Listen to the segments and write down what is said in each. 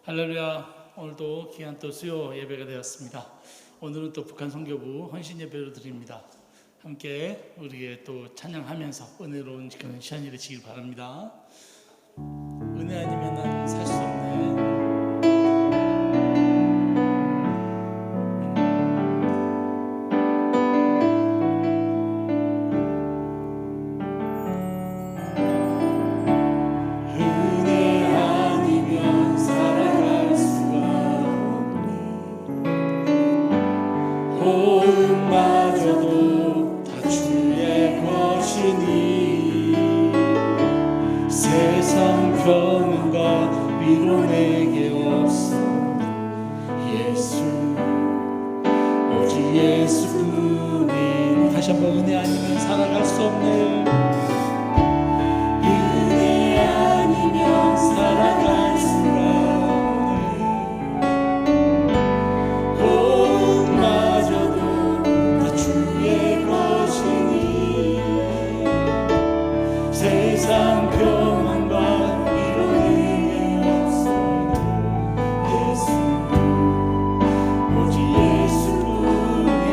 할렐루야. 오늘도 귀한 또 수요 예배가 되었습니다. 오늘은 또 북한 선교부 헌신 예배를 드립니다. 함께 우리에게 또 찬양하면서 은혜로운 그런 시간이 되시길 바랍니다. 은혜 아니면 난 살 수 없네. 호흡마저도 다 주의 것이니 세상 평안과 위로 내게 없어 예수 오직 예수뿐이. 다시 한번 은혜 아니면 살아갈 수 없네. 은혜 아니면 살아갈 수가 세상 평안과 위로 내게 없어 예수 오직 예수뿐이네.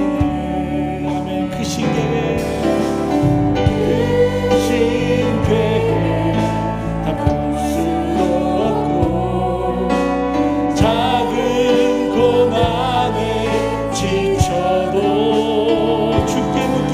아멘. 그 신계에 다 볼 수도 없고 작은 고난에 지쳐도 주께 묻기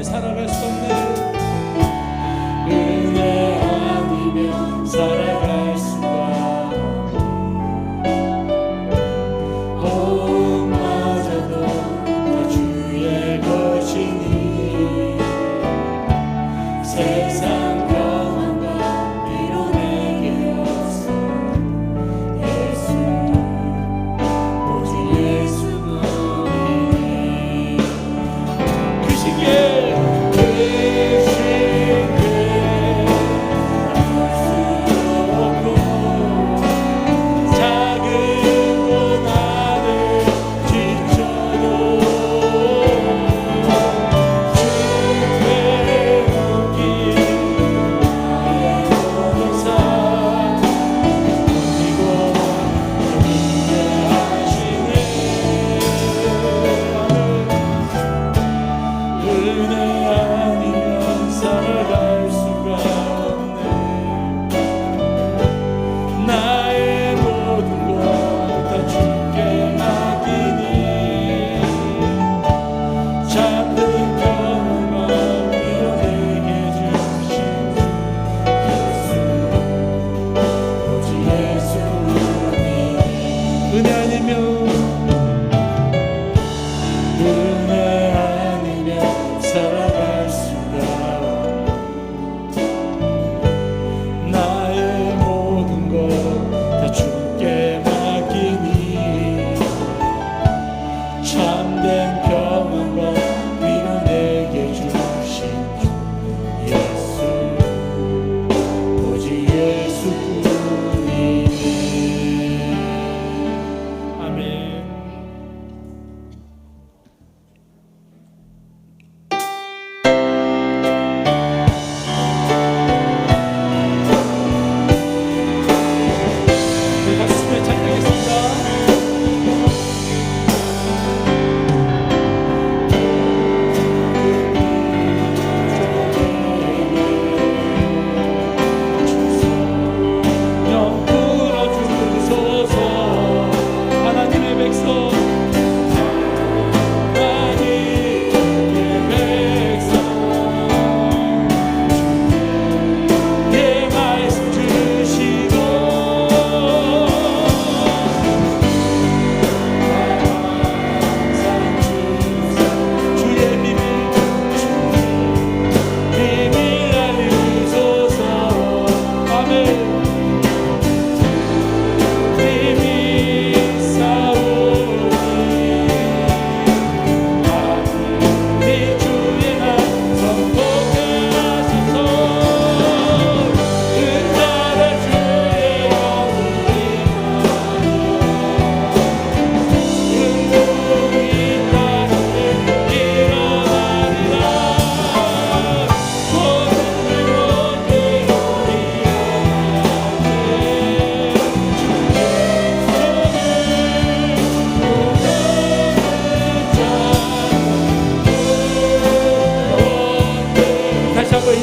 살아갈 수 없네. 은혜 아니면 살아갈 수가 호흡마저도 다 주의 것이니 세상 평안과 위로 내게 없어 예수 오직 예수뿐이네. 그 시기에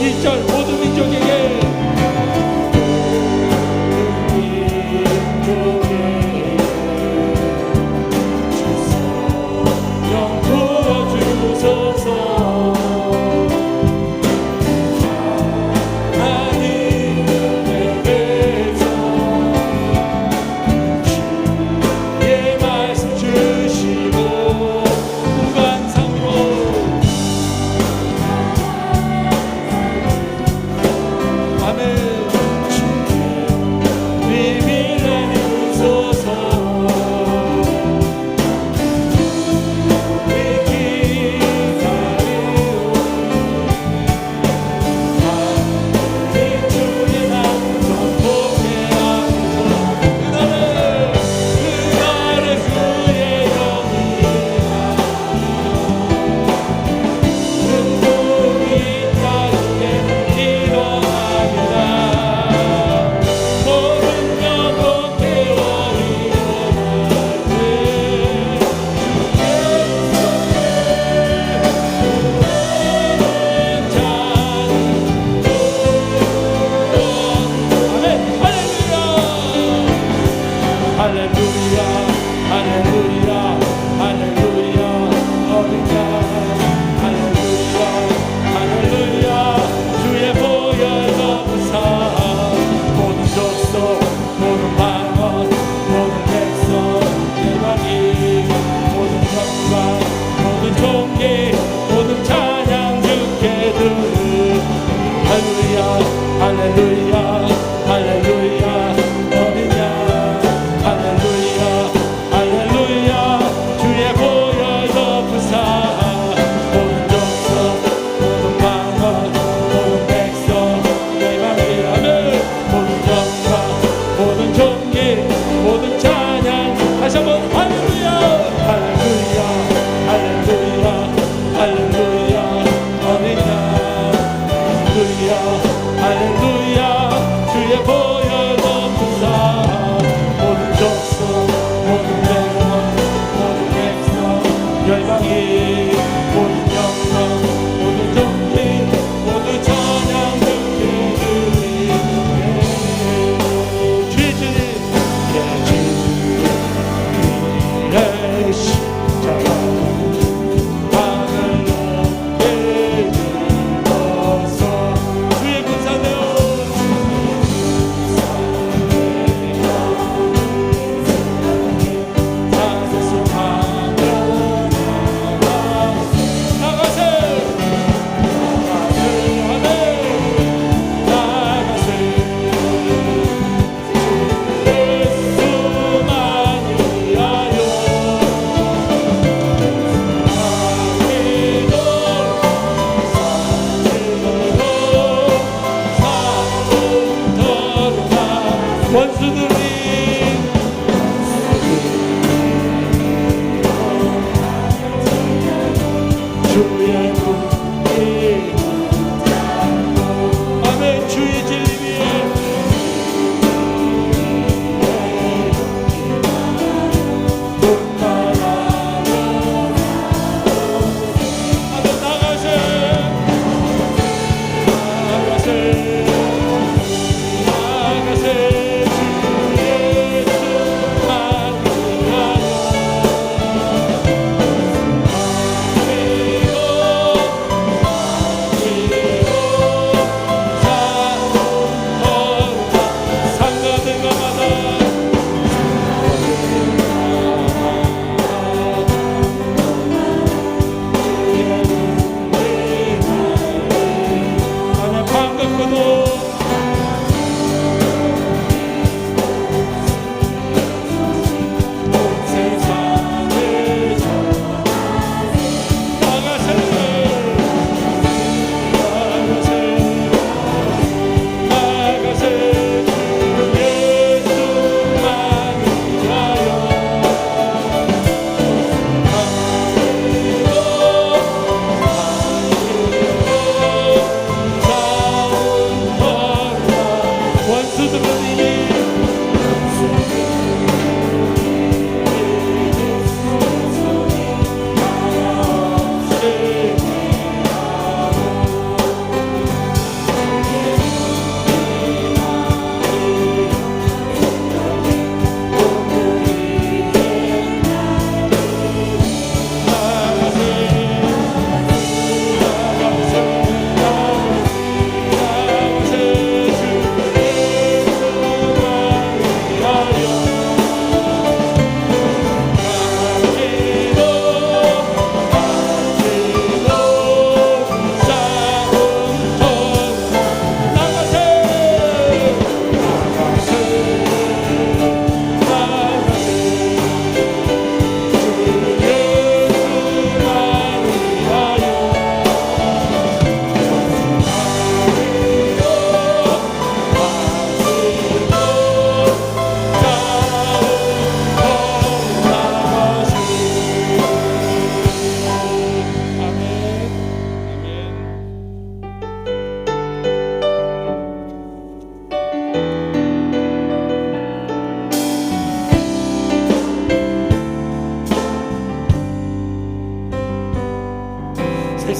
1절 모든 민족에게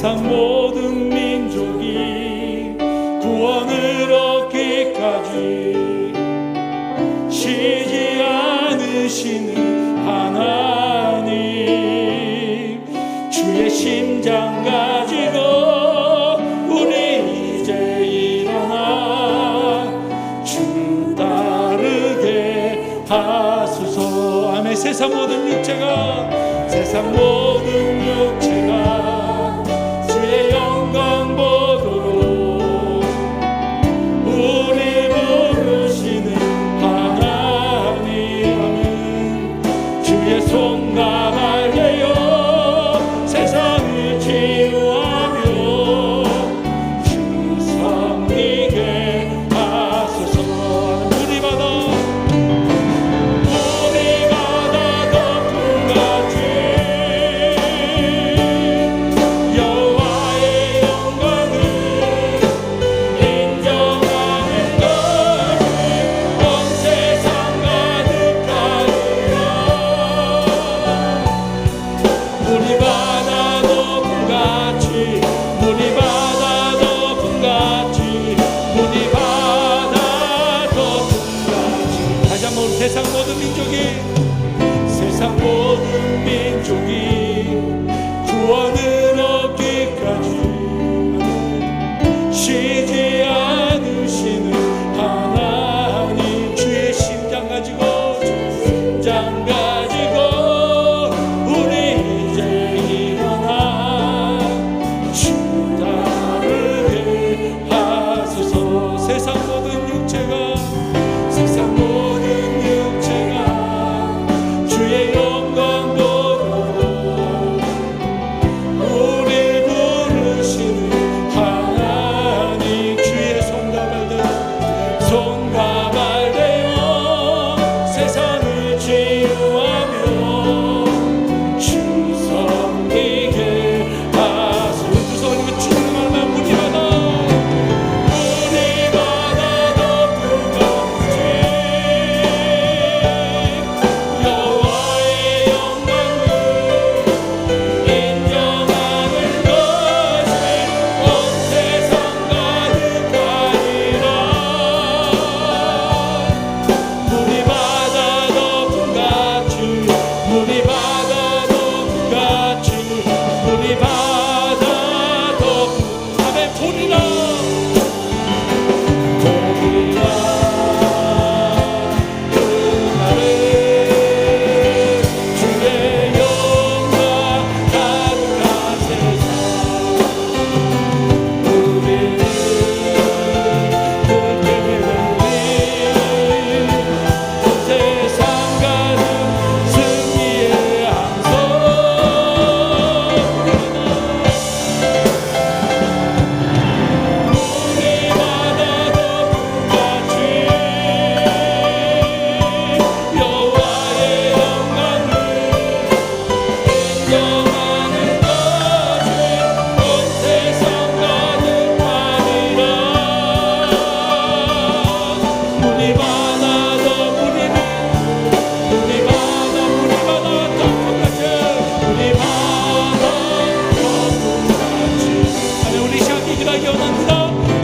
세상 모든 민족이 구원을 얻기까지 쉬지 않으시는 하나님, 주의 심장 가지고 우리 이제 일어나 주 따르게 하소서. 아멘. 세상 모든 육체가 주의 영광 보도록 우리 부르시는 하나님, 아멘. 주의 손과 발개요 세상을 치유하며 주 섬기게 하소서. 우리 바다 덮음같이 여호와의 영광을 인정하는 것이 온 세상 가득하리라. 물이 바다 덮음같이, 물이 바다 덮음같이, 물이 바다 덮음같이. 다시 한번 세상 모든 민족이 구원을 얻기까지 쉬지 않으시는 하나님, 주의 심장 가지고 우리 이제 일어나 주 따르게 하소서. 세상 모든 육체가 주의 영광 보도록 우리 부르시는 하나님, 주의 손과 발대요 세상을 치유하며 주 섬기게 하소서. 두 손을 주님을 만나 물이 바다 덮음같이 여호와의 영광을 인정하는 것이 온 세상 가득하리라. 물이 바다 덮음같이, 물이 바다 덮음같이, 물이 바다 덮음. 아멘. 보리라 그날에 주의 영광 가득한 세상 우리를 굳게 밀린 온 세상 가득 승리의 함성. 물이 바다 덮음같이 여호와의 영광을 인정하는 것이 온 세상 가득하리라. 물이 바다 덮음같이, 물이 바다 덮음같이. 하나님, 우리 시간이 기다려 원합니다.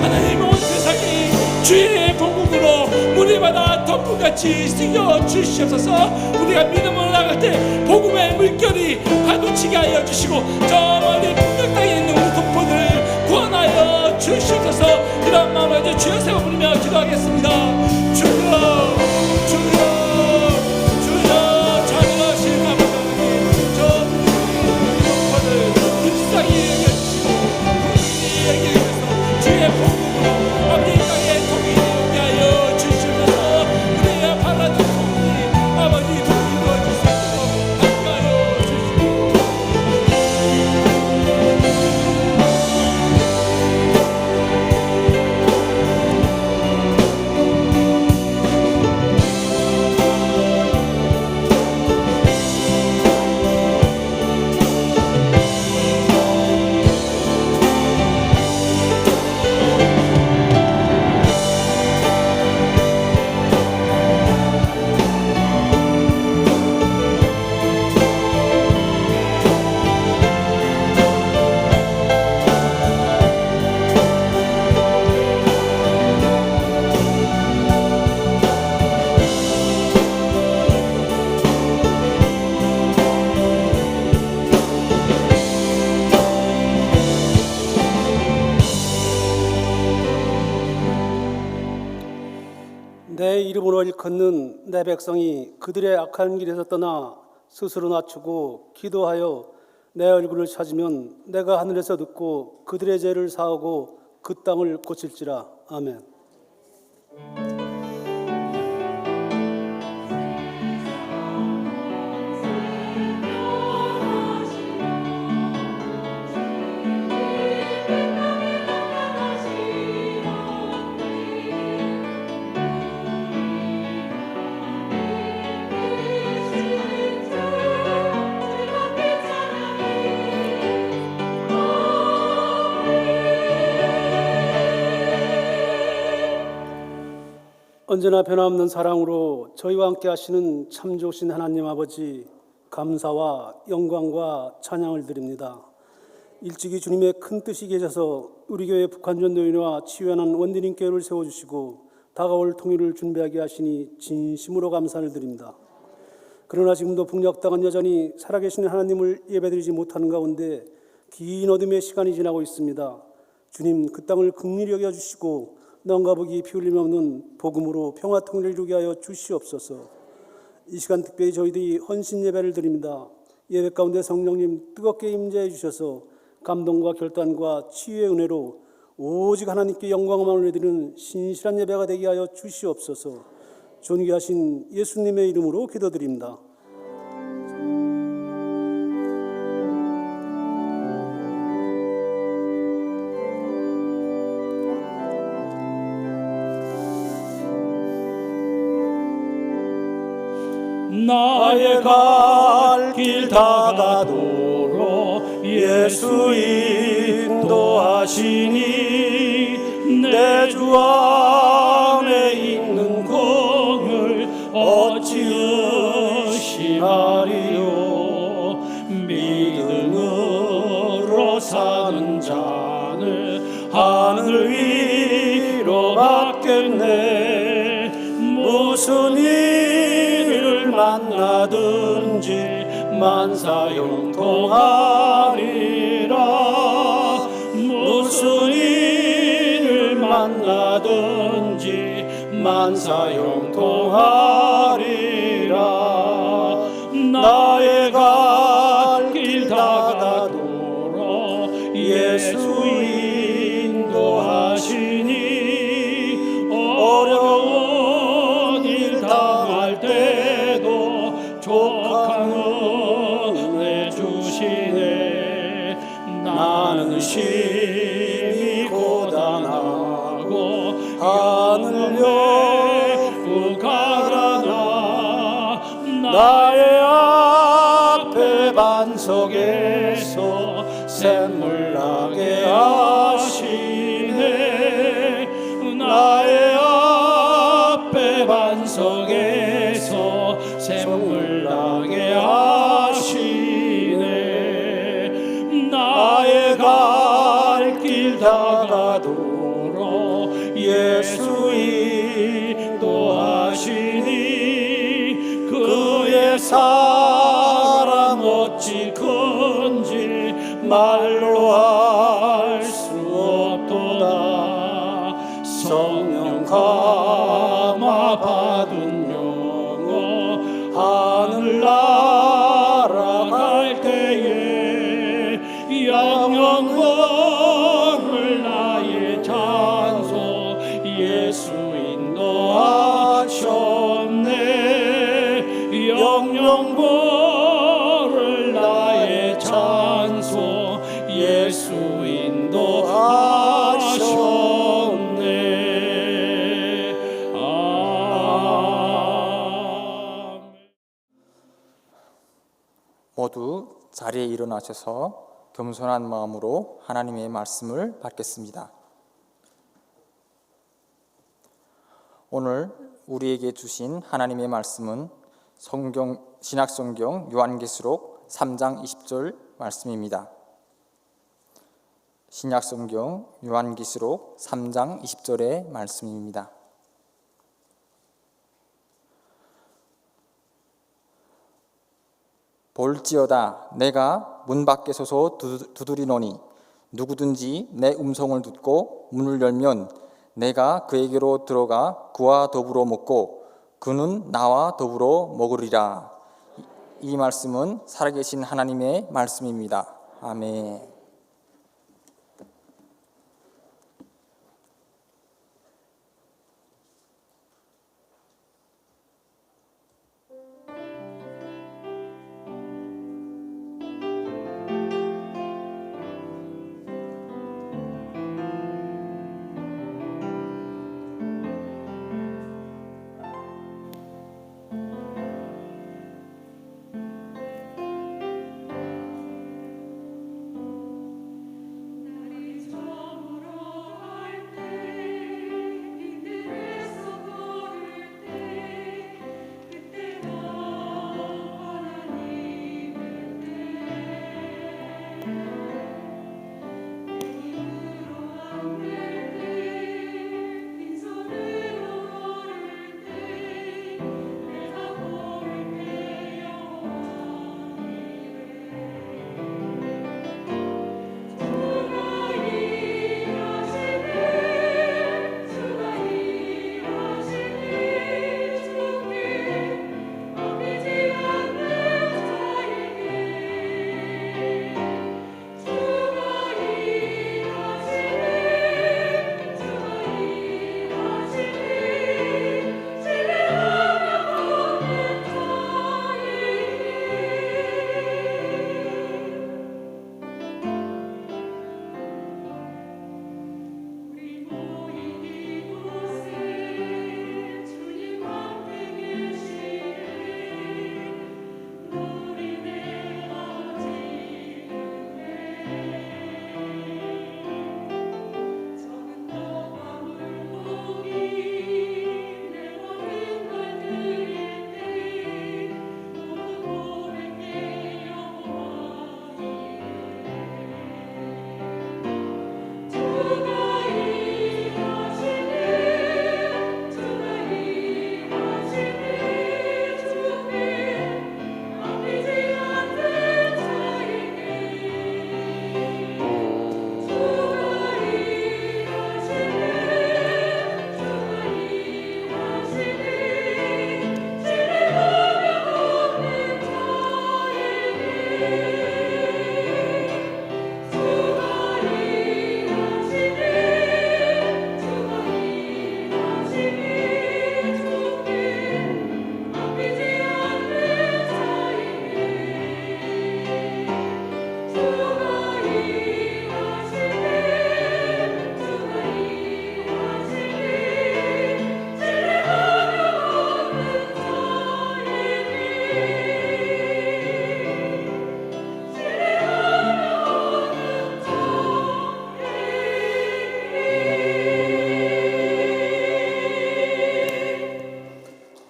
하나님, 온 세상이 주의 복음으로 물이 바다 덮음같이 쓰여 주시옵소서. 우리가 믿음으로 나갈 때 복음의 물결이 파도치게 하여 주시고 저 멀리 북녘 땅에 있는 우리 동포들을 구원하여 주시옵소서. 이런 마음으로 주여 세워 부르며 기도하겠습니다. 주여, 주여, 주여, 자녀하신 아버지 하나님, 저 동포들 불쌍히 여겨주시고 부모님에게 해서 주의 복음으로 아버지 이 땅에 통일이 오게 하여 주시옵소서. 우리의 바라던 통일 아버지 통일 이루어주시옵소서. 함께하여 주시옵소서. 이름으로 일컫는 내 백성이 그들의 악한 길에서 떠나 스스로 낮추고 기도하여 내 얼굴을 찾으면 내가 하늘에서 듣고 그들의 죄를 사하고 그 땅을 고칠지라. 아멘. 언제나 변함없는 사랑으로 저희와 함께 하시는 참 좋으신 하나님 아버지, 감사와 영광과 찬양을 드립니다. 일찍이 주님의 큰 뜻이 계셔서 우리 교회 북한전도인회와 치유하는 원디님 교회를 세워주시고 다가올 통일을 준비하게 하시니 진심으로 감사를 드립니다. 그러나 지금도 북녘 땅은 여전히 살아계신 하나님을 예배드리지 못하는 가운데 긴 어둠의 시간이 지나고 있습니다. 주님, 그 땅을 긍휼히 여겨주시고 넌과 북이 피 흘림 없는 복음으로 평화 통일을 이루게 하여 주시옵소서. 이 시간 특별히 저희들이 헌신 예배를 드립니다. 예배 가운데 성령님 뜨겁게 임재해 주셔서 감동과 결단과 치유의 은혜로 오직 하나님께 영광만 올려드리는 신실한 예배가 되게 하여 주시옵소서. 존귀하신 예수님의 이름으로 기도드립니다. 나의 갈 길 다가도록 예수 인도하시니 내 주 안에 있는 공을 어찌 의심하리요. 믿음으로 사는 자는 하늘 위로 받겠네. 무슨 일을 만나든지 만사형통하리라. 무슨 일을 만나든지 만사형통하리라. 나의 갈 길 다가도록 예수 인도하시니 어려운 일 당할 때도 족한 은혜 주시네. 나는 심히 고단하고 하늘에 부가라나 나의 앞에 반석에서 샘물 나게 하시네. 나의 앞에 반석에서 샘물 나게 하시네. 나의 갈 길 다가도록 예수 인도하시니 그의 사랑 어찌 큰지 말로 할 수 없도다. 성령 감화 받은 영어 하늘 날아갈 때에 영영 걸을 나의 찬송 예수 인도하셨네. 영영 걸을 나의 찬송 예수 인도하셨네. 아멘. 모두 자리에 일어나셔서 겸손한 마음으로 하나님의 말씀을 받겠습니다. 오늘 우리에게 주신 하나님의 말씀은 신약성경 요한계시록 3장 20절 말씀입니다. 신약성경 요한계시록 3장 20절의 말씀입니다. 볼지어다 내가 문 밖에 서서 두드리노니 누구든지 내 음성을 듣고 문을 열면 내가 그에게로 들어가 그와 더불어 먹고 그는 나와 더불어 먹으리라. 이 말씀은 살아계신 하나님의 말씀입니다. 아멘.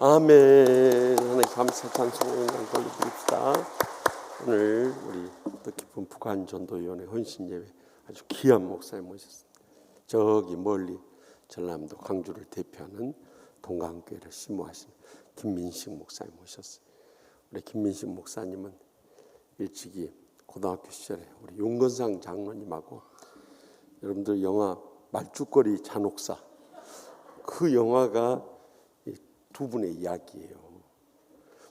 아멘. 하나님 감사 찬송 영광 돌려드립시다. 오늘 우리 뜻깊은 북한 전도위원회 헌신예배 아주 귀한 목사님 모셨습니다. 저기 멀리 전남도 광주를 대표하는 동강교회를 심호하시는 김민식 목사님 모셨어요. 우리 김민식 목사님은 일찍이 고등학교 시절에 우리 용건상 장로님하고 여러분들 영화 말죽거리 잔혹사 그 영화가 두 분의 이야기예요.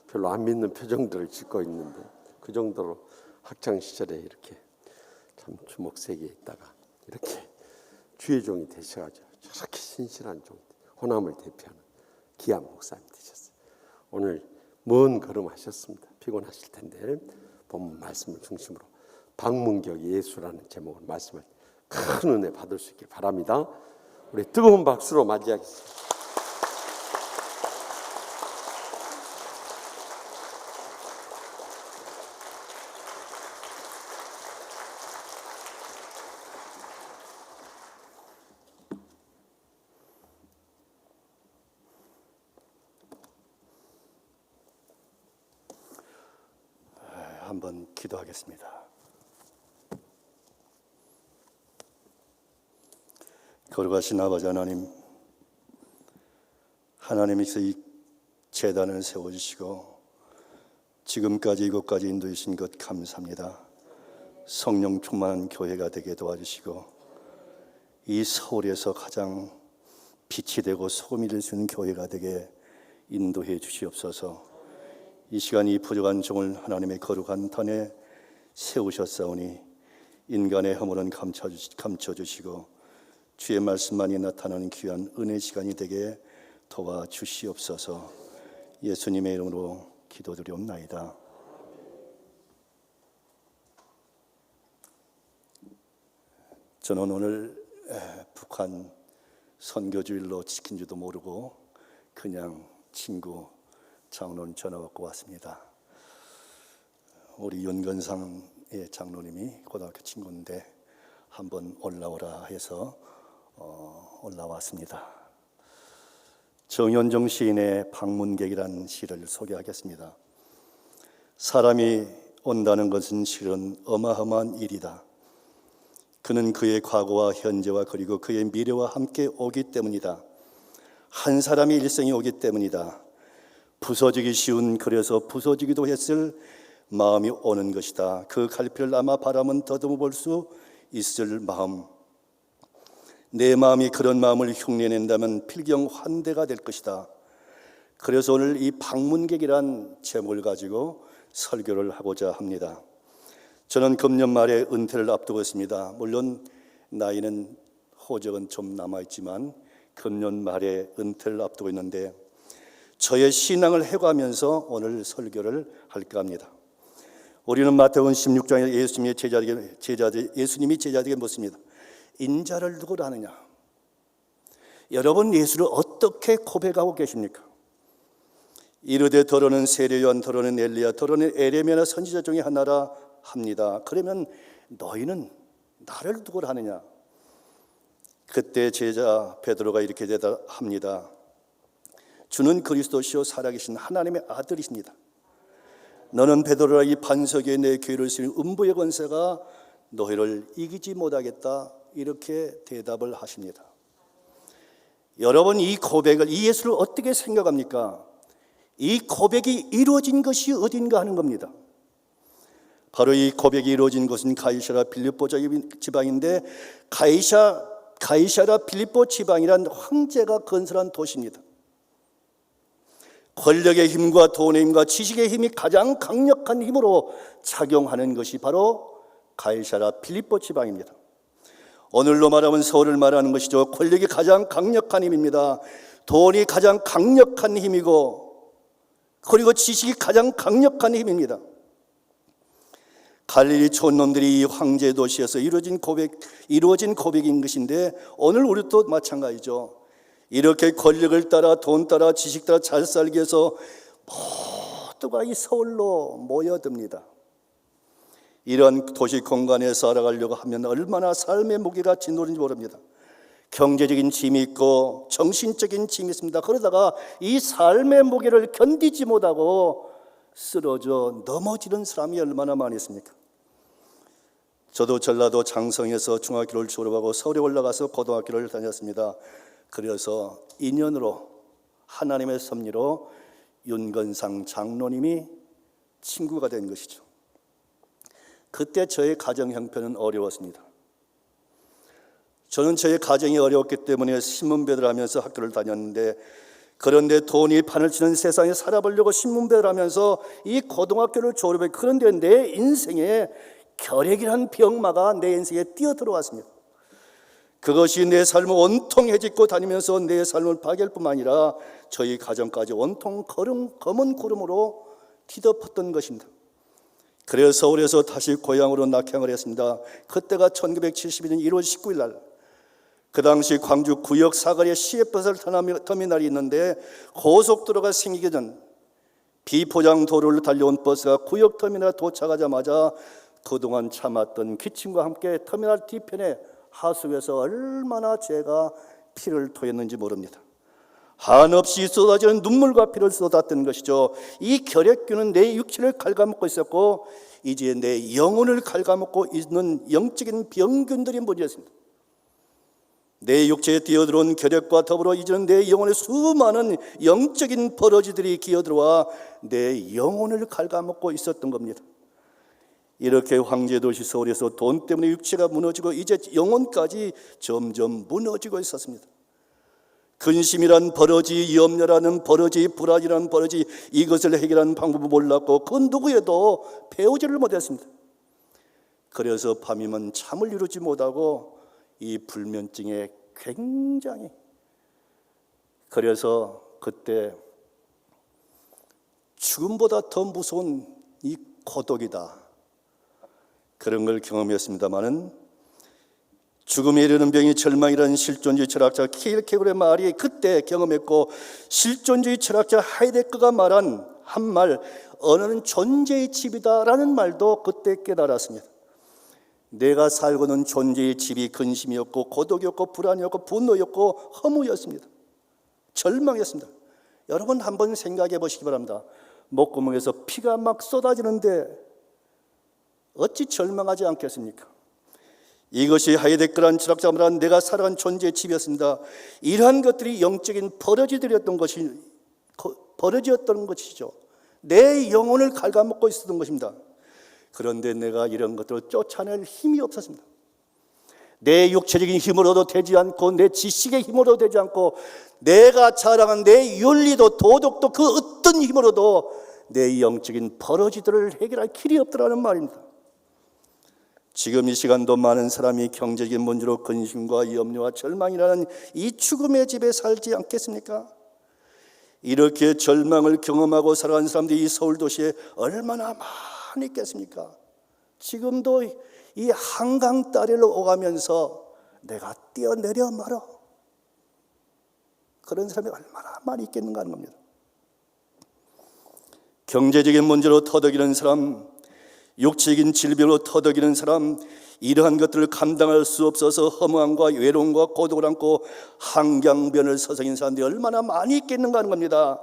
별로 안 믿는 표정들을 짓고 있는데 그 정도로 학창 시절에 이렇게 참 주목세계에 있다가 이렇게 주의 종이 되셔가지고 저렇게 신실한 종, 호남을 대표하는 귀한 목사님 되셨어요. 오늘 먼 걸음 하셨습니다. 피곤하실 텐데 본문 말씀을 중심으로 방문격 예수라는 제목으로 말씀을 큰 은혜 받을 수 있길 바랍니다. 우리 뜨거운 박수로 맞이하겠습니다. 한번 기도하겠습니다. 거룩하신 아버지 하나님, 하나님께서 이 제단을 세워주시고 지금까지 이곳까지 인도해 주신 것 감사합니다. 성령 충만한 교회가 되게 도와주시고 이 서울에서 가장 빛이 되고 소금이 될 수 있는 교회가 되게 인도해 주시옵소서. 이 시간 이 부족한 종을 하나님의 거룩한坛에 세우셨사오니 인간의 허물은 감춰주시고 주의 말씀만이 나타나는 귀한 은혜 시간이 되게 도와주시옵소서. 예수님의 이름으로 기도드리옵나이다. 저는 오늘 북한 선교주일로 지킨 줄도 모르고 그냥 친구 장로님 전화 받고 왔습니다. 우리 윤건상의 장로님이 고등학교 친구인데 한번 올라오라 해서 올라왔습니다. 정현종 시인의 방문객이라는 시를 소개하겠습니다. 사람이 온다는 것은 실은 어마어마한 일이다. 그는 그의 과거와 현재와 그리고 그의 미래와 함께 오기 때문이다. 한 사람의 일생이 오기 때문이다. 부서지기 쉬운, 그래서 부서지기도 했을 마음이 오는 것이다. 그 갈피를 아마 바람은 더듬어 볼 수 있을 마음. 내 마음이 그런 마음을 흉내낸다면 필경환대가 될 것이다. 그래서 오늘 이 방문객이란 제목을 가지고 설교를 하고자 합니다. 저는 금년 말에 은퇴를 앞두고 있습니다. 물론 나이는 호적은 좀 남아있지만 금년 말에 은퇴를 앞두고 있는데 저의 신앙을 해가면서 오늘 설교를 할까 합니다. 우리는 마태복음 16장에 예수님이 제자들에게 묻습니다. 인자를 누구로 하느냐? 여러분 예수를 어떻게 고백하고 계십니까? 이르되 더러는 세례요한, 더러는 엘리야, 더러는 에레미야 선지자 중에 하나라 합니다. 그러면 너희는 나를 누구로 하느냐? 그때 제자 베드로가 이렇게 대답합니다. 주는 그리스도시요 살아계신 하나님의 아들이십니다. 너는 베드로라, 이 반석 위에 내 교회를 세운 음부의 권세가 너희를 이기지 못하겠다. 이렇게 대답을 하십니다. 여러분 이 고백을, 이 예수를 어떻게 생각합니까? 이 고백이 이루어진 것이 어딘가 하는 겁니다. 바로 이 고백이 이루어진 곳은 가이사랴 빌립보 지방인데 가이사랴 빌립보 지방이란 황제가 건설한 도시입니다. 권력의 힘과 돈의 힘과 지식의 힘이 가장 강력한 힘으로 작용하는 것이 바로 가이사랴 빌립보 지방입니다. 오늘로 말하면 서울을 말하는 것이죠. 권력이 가장 강력한 힘입니다. 돈이 가장 강력한 힘이고 그리고 지식이 가장 강력한 힘입니다. 갈릴리 촌놈들이 이 황제 도시에서 이루어진 고백인 것인데 오늘 우리도 마찬가지죠. 이렇게 권력을 따라 돈 따라 지식 따라 잘 살기 위해서 모두가 이 서울로 모여듭니다. 이런 도시 공간에 살아가려고 하면 얼마나 삶의 무게가 짓누른지 모릅니다. 경제적인 짐이 있고 정신적인 짐이 있습니다. 그러다가 이 삶의 무게를 견디지 못하고 쓰러져 넘어지는 사람이 얼마나 많이 있습니까? 저도 전라도 장성에서 중학교를 졸업하고 서울에 올라가서 고등학교를 다녔습니다. 그래서 인연으로 하나님의 섭리로 윤건상 장로님이 친구가 된 것이죠. 그때 저의 가정 형편은 어려웠습니다. 저는 저의 가정이 어려웠기 때문에 신문배들 하면서 학교를 다녔는데 그런데 돈이 판을 치는 세상에 살아보려고 신문배를 하면서 이 고등학교를 졸업해 그런데 내 인생에 결핵이라는 병마가 내 인생에 뛰어들어왔습니다. 그것이 내 삶을 온통 헤집고 다니면서 내 삶을 파괴할 뿐만 아니라 저희 가정까지 온통 검은 구름으로 뒤덮었던 것입니다. 그래서 서울에서 다시 고향으로 낙향을 했습니다. 그때가 1972년 1월 19일 날, 그 당시 광주 구역 사거리에 CF버스 터미널이 있는데 고속도로가 생기기 전 비포장 도로를 달려온 버스가 구역 터미널에 도착하자마자 그동안 참았던 기침과 함께 터미널 뒤편에 하수구에서 얼마나 제가 피를 토했는지 모릅니다. 한없이 쏟아지는 눈물과 피를 쏟았던 것이죠. 이 결핵균은 내 육체를 갉아먹고 있었고 이제 내 영혼을 갉아먹고 있는 영적인 병균들이 문제였습니다. 내 육체에 뛰어들어온 결핵과 더불어 이제는 내 영혼에 수많은 영적인 버러지들이 기어들어와 내 영혼을 갉아먹고 있었던 겁니다. 이렇게 황제도시 서울에서 돈 때문에 육체가 무너지고 이제 영혼까지 점점 무너지고 있었습니다. 근심이란 버러지, 염려라는 버러지, 불안이라는 버러지, 이것을 해결하는 방법을 몰랐고 그 누구에도 배우지를 못했습니다. 그래서 밤이면 잠을 이루지 못하고 이 불면증에 굉장히, 그래서 그때 죽음보다 더 무서운 이 고독이다, 그런 걸 경험했습니다마는 죽음에 이르는 병이 절망이라는 실존주의 철학자 키르케고르의 말이 그때 경험했고, 실존주의 철학자 하이데거가 말한 한 말, 언어는 존재의 집이다라는 말도 그때 깨달았습니다. 내가 살고는 존재의 집이 근심이었고 고독이었고 불안이었고 분노였고 허무였습니다. 절망이었습니다. 여러분 한번 생각해 보시기 바랍니다. 목구멍에서 피가 막 쏟아지는데 어찌 절망하지 않겠습니까? 이것이 하이데거라는 철학자가 말한 내가 살아간 존재의 집이었습니다. 이러한 것들이 영적인 버러지였던 것이죠. 내 영혼을 갉아먹고 있었던 것입니다. 그런데 내가 이런 것들을 쫓아낼 힘이 없었습니다. 내 육체적인 힘으로도 되지 않고 내 지식의 힘으로도 되지 않고 내가 자랑한 내 윤리도 도덕도 그 어떤 힘으로도 내 영적인 버러지들을 해결할 길이 없더라는 말입니다. 지금 이 시간도 많은 사람이 경제적인 문제로 근심과 염려와 절망이라는 이 죽음의 집에 살지 않겠습니까? 이렇게 절망을 경험하고 살아가는 사람들이 이 서울 도시에 얼마나 많이 있겠습니까? 지금도 이 한강 다리를 오가면서 내가 뛰어내려 말어, 그런 사람이 얼마나 많이 있겠는가 하는 겁니다. 경제적인 문제로 터득이는 사람, 육체적인 질병으로 터득이는 사람, 이러한 것들을 감당할 수 없어서 허무함과 외로움과 고독을 안고 한강변을 서성인 사람들이 얼마나 많이 있겠는가 하는 겁니다.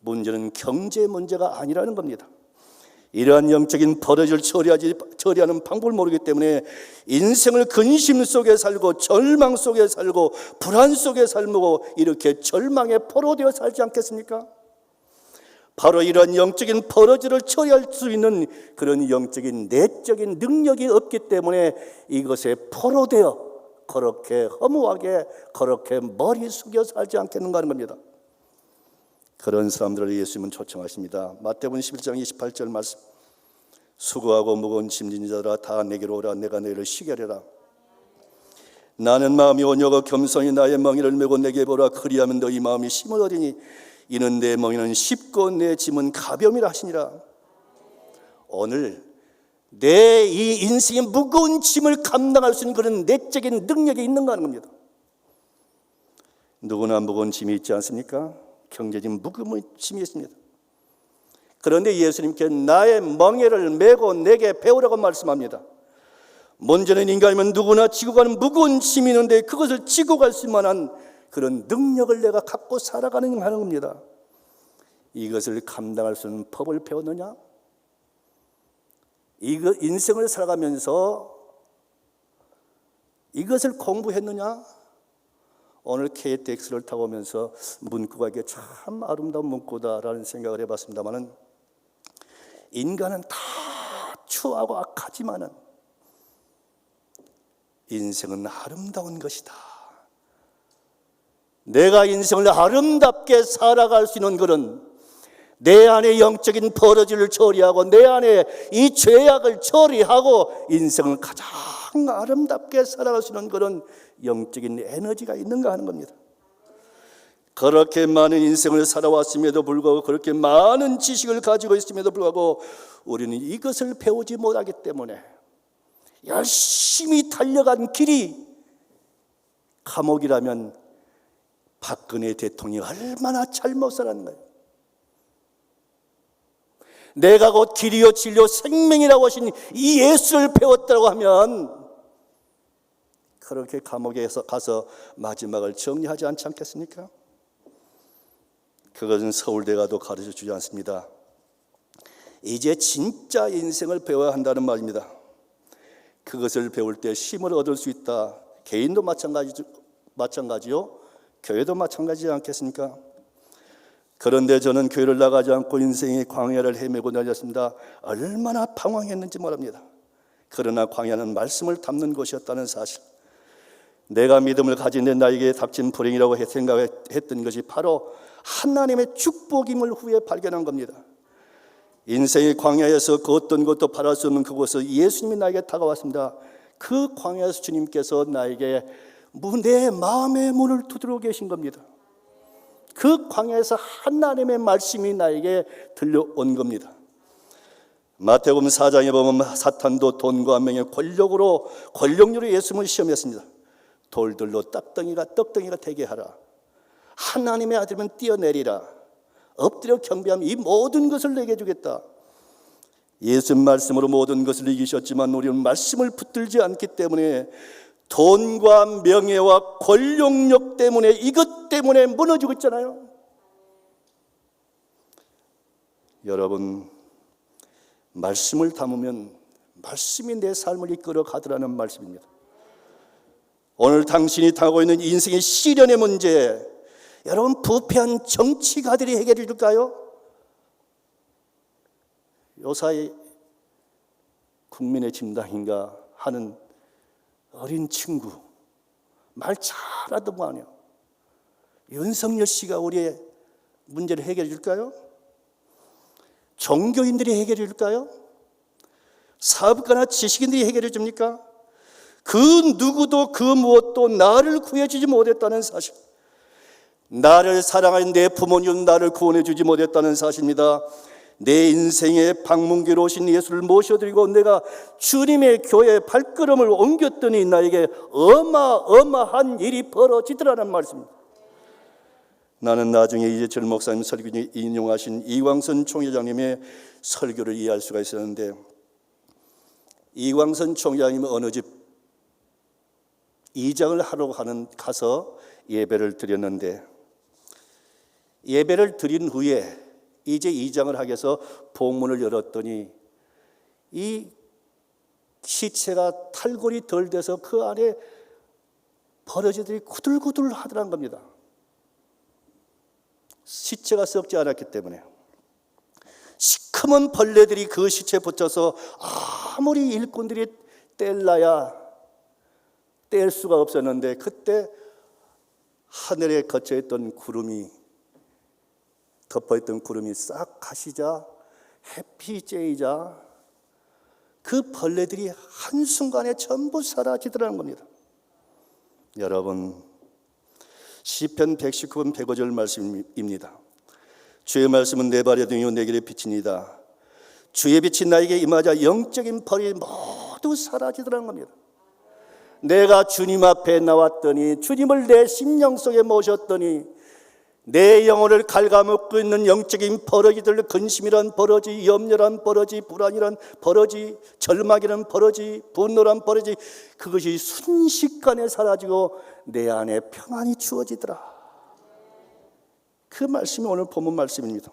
문제는 경제 문제가 아니라는 겁니다. 이러한 영적인 버러지를 처리하는 방법을 모르기 때문에 인생을 근심 속에 살고 절망 속에 살고 불안 속에 살고 이렇게 절망에 포로되어 살지 않겠습니까? 바로 이런 영적인 버러지를 처리할 수 있는 그런 영적인 내적인 능력이 없기 때문에 이것에 포로되어 그렇게 허무하게 그렇게 머리 숙여 살지 않겠는가 하는 겁니다. 그런 사람들을 예수님은 초청하십니다. 마태복음 11장 28절 말씀, 수고하고 무거운 짐진 자들아 다 내게로 오라, 내가 너희를 쉬게 하리라. 나는 마음이 온유하고 겸손히 나의 멍에를 메고 내게 보라, 그리하면 너희 마음이 힘을 얻으니 이는 내 멍에는 쉽고 내 짐은 가벼움이라 하시니라. 오늘 내 이 인생의 무거운 짐을 감당할 수 있는 그런 내적인 능력이 있는가 하는 겁니다. 누구나 무거운 짐이 있지 않습니까? 경제적인 무거운 짐이 있습니다. 그런데 예수님께 나의 멍에를 메고 내게 배우라고 말씀합니다. 먼저는 인간이면 누구나 지고 가는 무거운 짐이 있는데 그것을 지고 갈 수 만한 그런 능력을 내가 갖고 살아가는 하는 겁니다. 이것을 감당할 수 있는 법을 배웠느냐? 이거 인생을 살아가면서 이것을 공부했느냐? 오늘 KTX를 타고 오면서 문구가 이게 참 아름다운 문구다라는 생각을 해봤습니다만은, 인간은 다 추하고 악하지만은 인생은 아름다운 것이다. 내가 인생을 아름답게 살아갈 수 있는 그런 내 안에 영적인 버러지를 처리하고 내 안에 이 죄악을 처리하고 인생을 가장 아름답게 살아갈 수 있는 그런 영적인 에너지가 있는가 하는 겁니다. 그렇게 많은 인생을 살아왔음에도 불구하고, 그렇게 많은 지식을 가지고 있음에도 불구하고 우리는 이것을 배우지 못하기 때문에 열심히 달려간 길이 감옥이라면 박근혜 대통령이 얼마나 잘못 살았는 거예요. 내가 곧 길이요 진리요 생명이라고 하신 이 예수를 배웠다고 하면 그렇게 감옥에 가서 마지막을 정리하지 않지 않겠습니까? 그것은 서울대가도 가르쳐 주지 않습니다. 이제 진짜 인생을 배워야 한다는 말입니다. 그것을 배울 때 힘을 얻을 수 있다. 개인도 마찬가지요, 교회도 마찬가지지 않겠습니까? 그런데 저는 교회를 나가지 않고 인생의 광야를 헤매고 다녔습니다. 얼마나 방황했는지 모릅니다. 그러나 광야는 말씀을 담는 곳이었다는 사실, 내가 믿음을 가진 데 나에게 닥친 불행이라고 생각했던 것이 바로 하나님의 축복임을 후에 발견한 겁니다. 인생의 광야에서 그 어떤 것도 바랄 수 없는 그곳에서 예수님이 나에게 다가왔습니다. 그 광야에서 주님께서 나에게 내 마음의 문을 두드려 계신 겁니다. 그 광야에서 하나님의 말씀이 나에게 들려온 겁니다. 마태복음 4장에 보면 사탄도 돈과 명예 권력으로 예수님을 시험했습니다. 돌들로 떡덩이가 되게 하라. 하나님의 아들이면 뛰어내리라. 엎드려 경배하면 이 모든 것을 내게 주겠다. 예수님 말씀으로 모든 것을 이기셨지만 우리는 말씀을 붙들지 않기 때문에 돈과 명예와 권력력 때문에 이것 때문에 무너지고 있잖아요. 여러분, 말씀을 담으면 말씀이 내 삶을 이끌어 가더라는 말씀입니다. 오늘 당신이 당하고 있는 인생의 시련의 문제, 여러분 부패한 정치가들이 해결해 줄까요? 요사이 국민의 진당인가 하는 어린 친구, 말 잘하던 거 아니에요. 윤석열 씨가 우리의 문제를 해결해 줄까요? 종교인들이 해결해 줄까요? 사업가나 지식인들이 해결해 줍니까? 그 누구도 그 무엇도 나를 구해주지 못했다는 사실, 나를 사랑하는 내 부모님은 나를 구원해 주지 못했다는 사실입니다. 내 인생의 방문기로 오신 예수를 모셔드리고 내가 주님의 교회에 발걸음을 옮겼더니 나에게 어마어마한 일이 벌어지더라는 말씀입니다. 나는 나중에 이재철 목사님 설교 중에 인용하신 이광선 총회장님의 설교를 이해할 수가 있었는데, 이광선 총회장님은 어느 집 이장을 하러 가서 예배를 드렸는데, 예배를 드린 후에 이제 이장을 하기 위해서 복문을 열었더니 이 시체가 탈골이 덜 돼서 그 안에 버러지들이 구들구들 하더란 겁니다. 시체가 썩지 않았기 때문에. 시커먼 벌레들이 그 시체에 붙여서 아무리 일꾼들이 뗄라야 뗄 수가 없었는데, 그때 하늘에 걷혀있던 구름이, 덮어있던 구름이 싹 가시자 햇빛이 쬐이자 그 벌레들이 한순간에 전부 사라지더라는 겁니다. 여러분, 시편 119편 105절 말씀입니다. 주의 말씀은 내 발의 등이요 내 길의 빛이니이다. 주의 빛이 나에게 임하자 영적인 벌이 모두 사라지더라는 겁니다. 내가 주님 앞에 나왔더니, 주님을 내 심령 속에 모셨더니 내 영혼을 갉아먹고 있는 영적인 버러지들, 근심이란 버러지, 염려란 버러지, 불안이란 버러지, 절망이란 버러지, 분노란 버러지, 그것이 순식간에 사라지고 내 안에 평안이 주어지더라. 그 말씀이 오늘 본문 말씀입니다.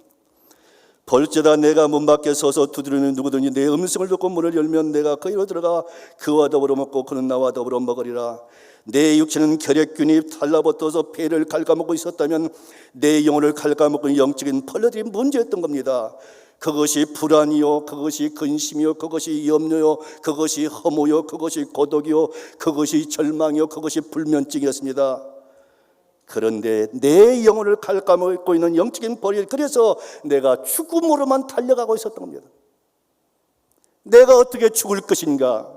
볼지어다 내가 문 밖에 서서 두드리는 누구든지 내 음성을 듣고 문을 열면 내가 그리로 들어가 그와 더불어 먹고 그는 나와 더불어 먹으리라. 내 육체는 결핵균이 달라붙어서 폐를 갉아먹고 있었다면 내 영혼을 갉아먹은 영적인 벌레들이 문제였던 겁니다. 그것이 불안이요, 그것이 근심이요, 그것이 염려요, 그것이 허무요, 그것이 고독이요, 그것이 절망이요, 그것이 불면증이었습니다. 그런데 내 영혼을 갉아먹고 있는 영적인 벌이, 그래서 내가 죽음으로만 달려가고 있었던 겁니다. 내가 어떻게 죽을 것인가?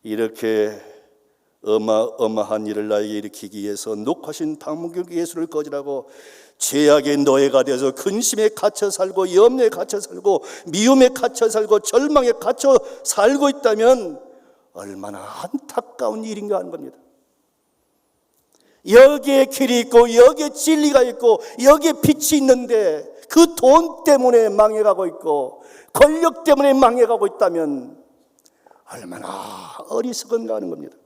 이렇게 어마어마한 일을 나에게 일으키기 위해서 녹하신 방문경 예수를 거절하고 죄악의 노예가 되어서 근심에 갇혀 살고 염려에 갇혀 살고 미움에 갇혀 살고 절망에 갇혀 살고 있다면 얼마나 안타까운 일인가 하는 겁니다. 여기에 길이 있고 여기에 진리가 있고 여기에 빛이 있는데 그 돈 때문에 망해가고 있고 권력 때문에 망해가고 있다면 얼마나 어리석은가 하는 겁니다.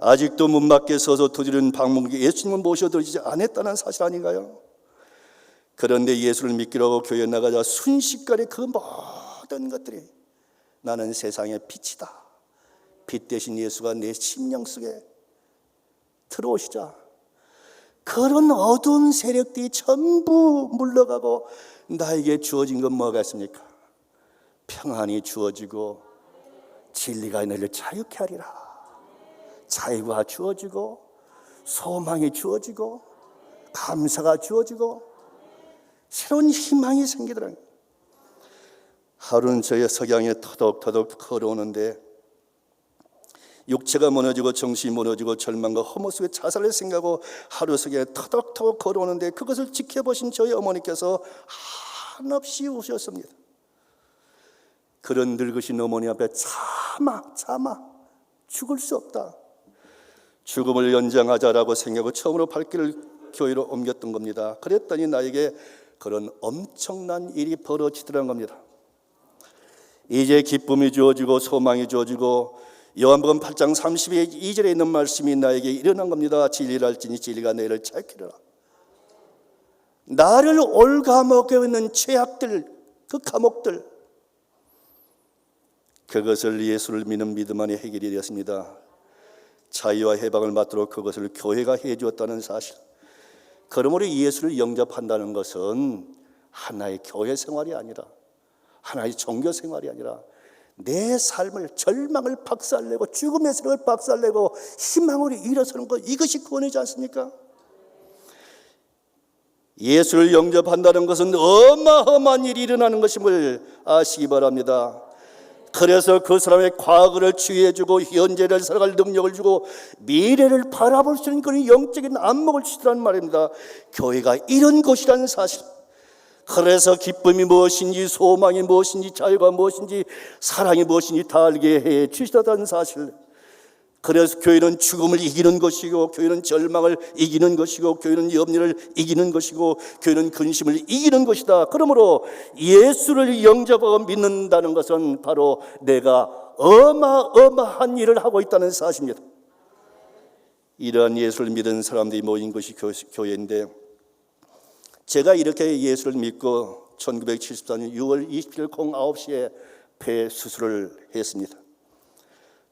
아직도 문 밖에 서서 두드리는 방문객 예수님을 모셔드리지 않았다는 사실 아닌가요? 그런데 예수를 믿기로 하고 교회에 나가자 순식간에 그 모든 것들이 나는 세상의 빛이다. 빛 대신 예수가 내 심령 속에 들어오시자 그런 어두운 세력들이 전부 물러가고 나에게 주어진 건 뭐가 있습니까? 평안이 주어지고 진리가 너희를 자유케 하리라. 자유가 주어지고 소망이 주어지고 감사가 주어지고 새로운 희망이 생기더라고요. 하루는 저의 석양에 터덕터덕 걸어오는데 육체가 무너지고 정신이 무너지고 절망과 허무 속에 자살을 생각하고 하루 석양에 터덕터덕 걸어오는데 그것을 지켜보신 저희 어머니께서 한없이 우셨습니다. 그런 늙으신 어머니 앞에 참아 죽을 수 없다. 죽음을 연장하자라고 생각하고 처음으로 발길을 교회로 옮겼던 겁니다. 그랬더니 나에게 그런 엄청난 일이 벌어지더란 겁니다. 이제 기쁨이 주어지고 소망이 주어지고 요한복음 8장 32절에 있는 말씀이 나에게 일어난 겁니다. 진리를 알지니 진리가 너희를 자유케 하리라. 나를 올가먹게 있는 죄악들, 그 감옥들, 그것을 예수를 믿는 믿음 안에 해결이 되었습니다. 자유와 해방을 받도록 그것을 교회가 해주었다는 사실. 그러므로 예수를 영접한다는 것은 하나의 교회 생활이 아니라, 하나의 종교 생활이 아니라 내 삶을, 절망을 박살내고 죽음의 세력을 박살내고 희망으로 일어서는 것, 이것이 구원이지 않습니까? 예수를 영접한다는 것은 어마어마한 일이 일어나는 것임을 아시기 바랍니다. 그래서 그 사람의 과거를 치유해주고 현재를 살아갈 능력을 주고 미래를 바라볼 수 있는 그런 영적인 안목을 주시라는 말입니다. 교회가 이런 곳이라는 사실. 그래서 기쁨이 무엇인지, 소망이 무엇인지, 자유가 무엇인지, 사랑이 무엇인지 다 알게 해 주시다는 사실. 그래서 교회는 죽음을 이기는 것이고, 교회는 절망을 이기는 것이고, 교회는 염려를 이기는 것이고, 교회는 근심을 이기는 것이다. 그러므로 예수를 영접하고 믿는다는 것은 바로 내가 어마어마한 일을 하고 있다는 사실입니다. 이러한 예수를 믿은 사람들이 모인 것이 교회인데, 제가 이렇게 예수를 믿고 1974년 6월 27일 09시에 폐 수술을 했습니다.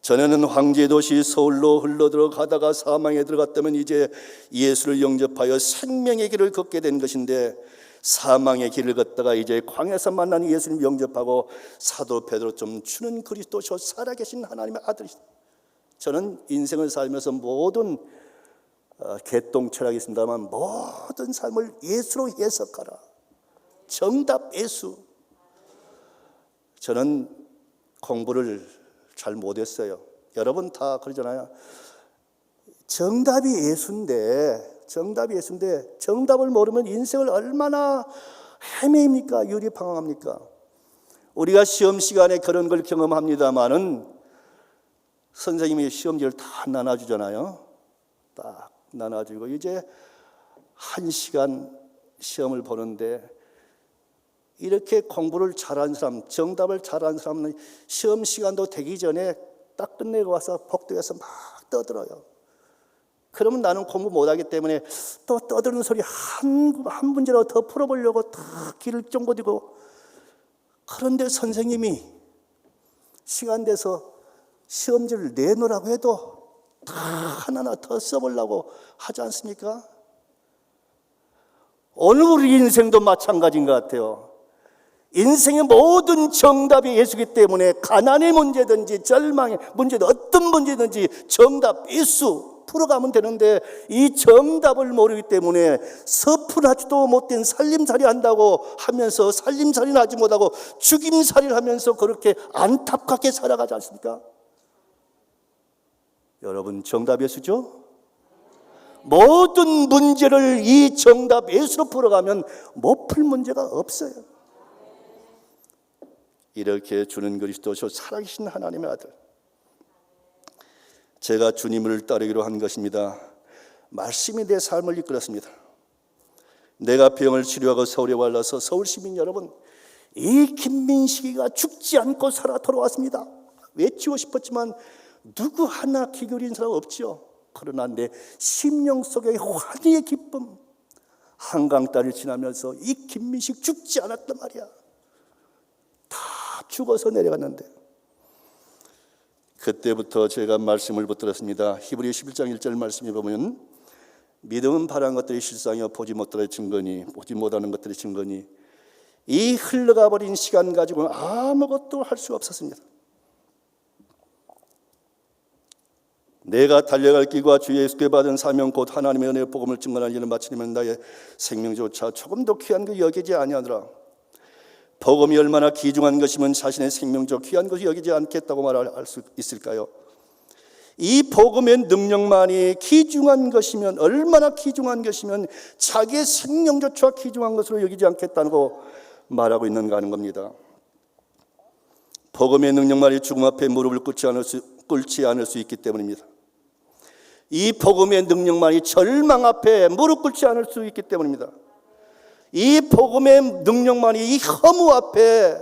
전에는 황제의 도시 서울로 흘러들어가다가 사망에 들어갔다면 이제 예수를 영접하여 생명의 길을 걷게 된 것인데, 사망의 길을 걷다가 이제 광야에서 만난 예수님 영접하고 사도 베드로처럼 주는 그리스도시요 살아계신 하나님의 아들이시다. 저는 인생을 살면서 모든 개똥 철학이 있습니다만 모든 삶을 예수로 해석하라. 정답 예수. 저는 공부를 잘 못했어요. 여러분 다 그러잖아요. 정답이 예수인데 정답을 모르면 인생을 얼마나 헤매입니까? 유리방황합니까? 우리가 시험 시간에 그런 걸 경험합니다마는 선생님이 시험지를 다 나눠주잖아요. 딱 나눠주고 이제 1시간 시험을 보는데 이렇게 공부를 잘한 사람, 정답을 잘한 사람은 시험 시간도 되기 전에 딱 끝내고 와서 복도에서 막 떠들어요. 그러면 나는 공부 못하기 때문에 또 떠드는 소리 한 문제라도 더 풀어보려고 다 귀를 쫑긋이고, 그런데 선생님이 시간 돼서 시험지를 내놓으라고 해도 다 하나하나 더 써보려고 하지 않습니까? 오늘 우리 인생도 마찬가지인 것 같아요. 인생의 모든 정답이 예수이기 때문에 가난의 문제든지 절망의 문제든 어떤 문제든지 정답 예수 풀어가면 되는데, 이 정답을 모르기 때문에 서툴하지도 못된 살림살이 한다고 하면서 살림살이는 하지 못하고 죽임살이를 하면서 그렇게 안타깝게 살아가지 않습니까? 여러분 정답 예수죠? 모든 문제를 이 정답 예수로 풀어가면 못 풀 문제가 없어요. 이렇게 주는 그리스도시요 살아계신 하나님의 아들. 제가 주님을 따르기로 한 것입니다. 말씀이 내 삶을 이끌었습니다. 내가 병을 치료하고 서울에 와서 서울 시민 여러분, 이 김민식이가 죽지 않고 살아 돌아왔습니다. 외치고 싶었지만 누구 하나 귀 기울인 사람 없지요. 그러나 내 심령 속의 환희의 기쁨, 한강다리를 지나면서 이 김민식 죽지 않았단 말이야. 다 죽어서 내려갔는데, 그때부터 제가 말씀을 붙들었습니다. 히브리 11장 1절 말씀에 보면 믿음은 바라는 것들이 실상이요 보지 못하는 증거니, 보지 못하는 것들이 증거니, 이 흘러가 버린 시간 가지고는 아무것도 할 수가 없었습니다. 내가 달려갈 길과 주 예수께 받은 사명 곧 하나님의 은혜의 복음을 증언하는 일을 마치려면 나의 생명조차 조금도 귀한 그 여기지 아니하노라. 복음이 얼마나 귀중한 것이면 자신의 생명조 귀한 것이 여기지 않겠다고 말할 수 있을까요? 이 복음의 능력만이 귀중한 것이면, 얼마나 귀중한 것이면 자기의 생명조차 귀중한 것으로 여기지 않겠다고 말하고 있는가 하는 겁니다. 복음의 능력만이 죽음 앞에 무릎을 꿇지 않을 수 있기 때문입니다. 이 복음의 능력만이 절망 앞에 무릎 꿇지 않을 수 있기 때문입니다. 이 복음의 능력만이 이 허무 앞에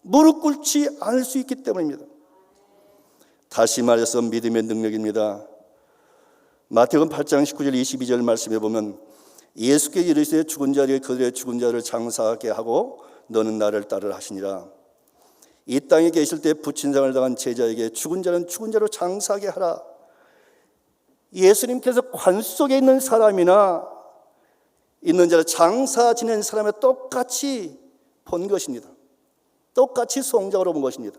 무릎 꿇지 않을 수 있기 때문입니다. 다시 말해서 믿음의 능력입니다. 마태복음 8장 19절 22절 말씀에 보면 예수께 이르시되 죽은 자에게 그들의 죽은 자를 장사하게 하고 너는 나를 따르라 하시니라. 이 땅에 계실 때 부친상을 당한 제자에게 죽은 자는 죽은 자로 장사하게 하라. 예수님께서 관 속에 있는 사람이나 있는 자를 장사 지낸 사람을 똑같이 본 것입니다. 똑같이 송장으로 본 것입니다.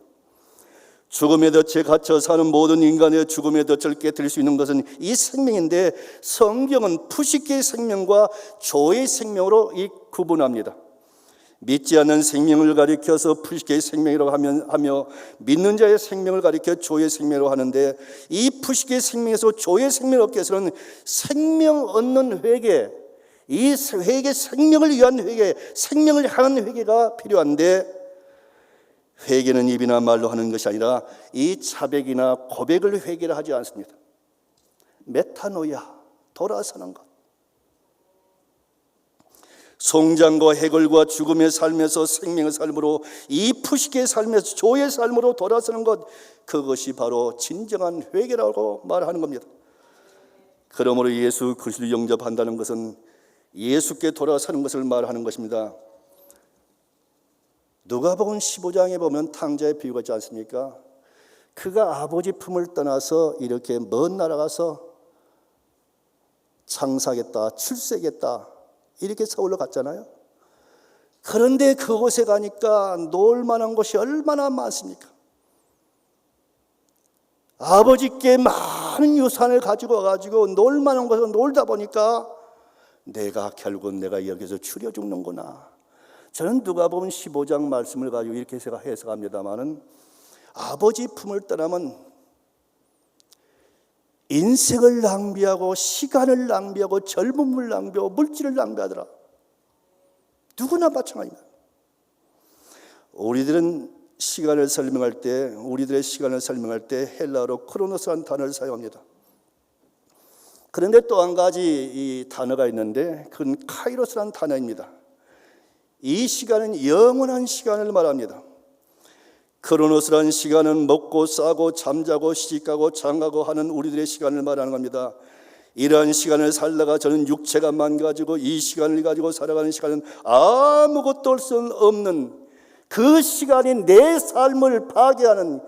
죽음의 덫에 갇혀 사는 모든 인간의 죽음의 덫을 깨뜨릴 수 있는 것은 이 생명인데, 성경은 푸시케의 생명과 조의 생명으로 구분합니다. 믿지 않는 생명을 가리켜서 푸시케의 생명이라고 하며 믿는 자의 생명을 가리켜 조의 생명이라고 하는데, 이 푸시케의 생명에서 조의 생명을 얻기 위해서는 생명 얻는 회개, 이 회개, 생명을 위한 회개, 생명을 향한 회개가 필요한데, 회개는 입이나 말로 하는 것이 아니라 이 자백이나 고백을 회개를 하지 않습니다. 메타노야, 돌아서는 것. 송장과 해골과 죽음의 삶에서 생명의 삶으로, 이 푸시케의 삶에서 조의 삶으로 돌아서는 것, 그것이 바로 진정한 회개라고 말하는 겁니다. 그러므로 예수 그리스도를 영접한다는 것은 예수께 돌아서는 것을 말하는 것입니다. 누가복음 15장에 보면 탕자의 비유가 있지 않습니까? 그가 아버지 품을 떠나서 이렇게 먼 나라 가서 장사하겠다, 출세하겠다, 이렇게 서울로 갔잖아요. 그런데 그곳에 가니까 놀 만한 곳이 얼마나 많습니까? 아버지께 많은 유산을 가지고 와가지고 놀 만한 곳에서 놀다 보니까 결국은 내가 여기서 추려 죽는구나. 저는 누가복음 15장 말씀을 가지고 이렇게 해석합니다마는, 아버지 품을 떠나면 인생을 낭비하고 시간을 낭비하고 젊음을 낭비하고 물질을 낭비하더라. 누구나 마찬가지입니다. 우리들의 시간을 설명할 때 헬라어로 크로노스라는 단어를 사용합니다. 그런데 또 한 가지 이 단어가 있는데, 그건 카이로스라는 단어입니다. 이 시간은 영원한 시간을 말합니다. 크로노스라는 시간은 먹고 싸고 잠자고 시집가고 장가고 하는 우리들의 시간을 말하는 겁니다. 이러한 시간을 살다가 저는 육체가 망가지고 이 시간을 가지고 살아가는 시간은 아무것도 할 수 없는, 그 시간이 내 삶을 파괴하는,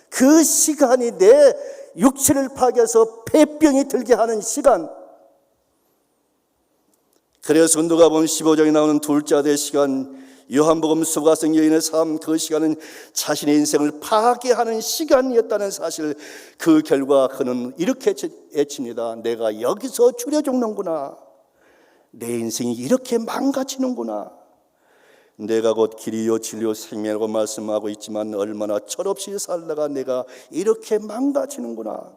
그 시간이 내 육체를 파괴해서 폐병이 들게 하는 시간. 그래서 누가복음 15장에 나오는 둘째 아들의 시간, 요한복음 수가성 여인의 삶, 그 시간은 자신의 인생을 파괴하는 시간이었다는 사실, 그 결과 그는 이렇게 애칩니다. 내가 여기서 추려 죽는구나. 내 인생이 이렇게 망가지는구나. 내가 곧 길이요 진리요 생명이라고 말씀하고 있지만 얼마나 철없이 살다가 내가 이렇게 망가지는구나.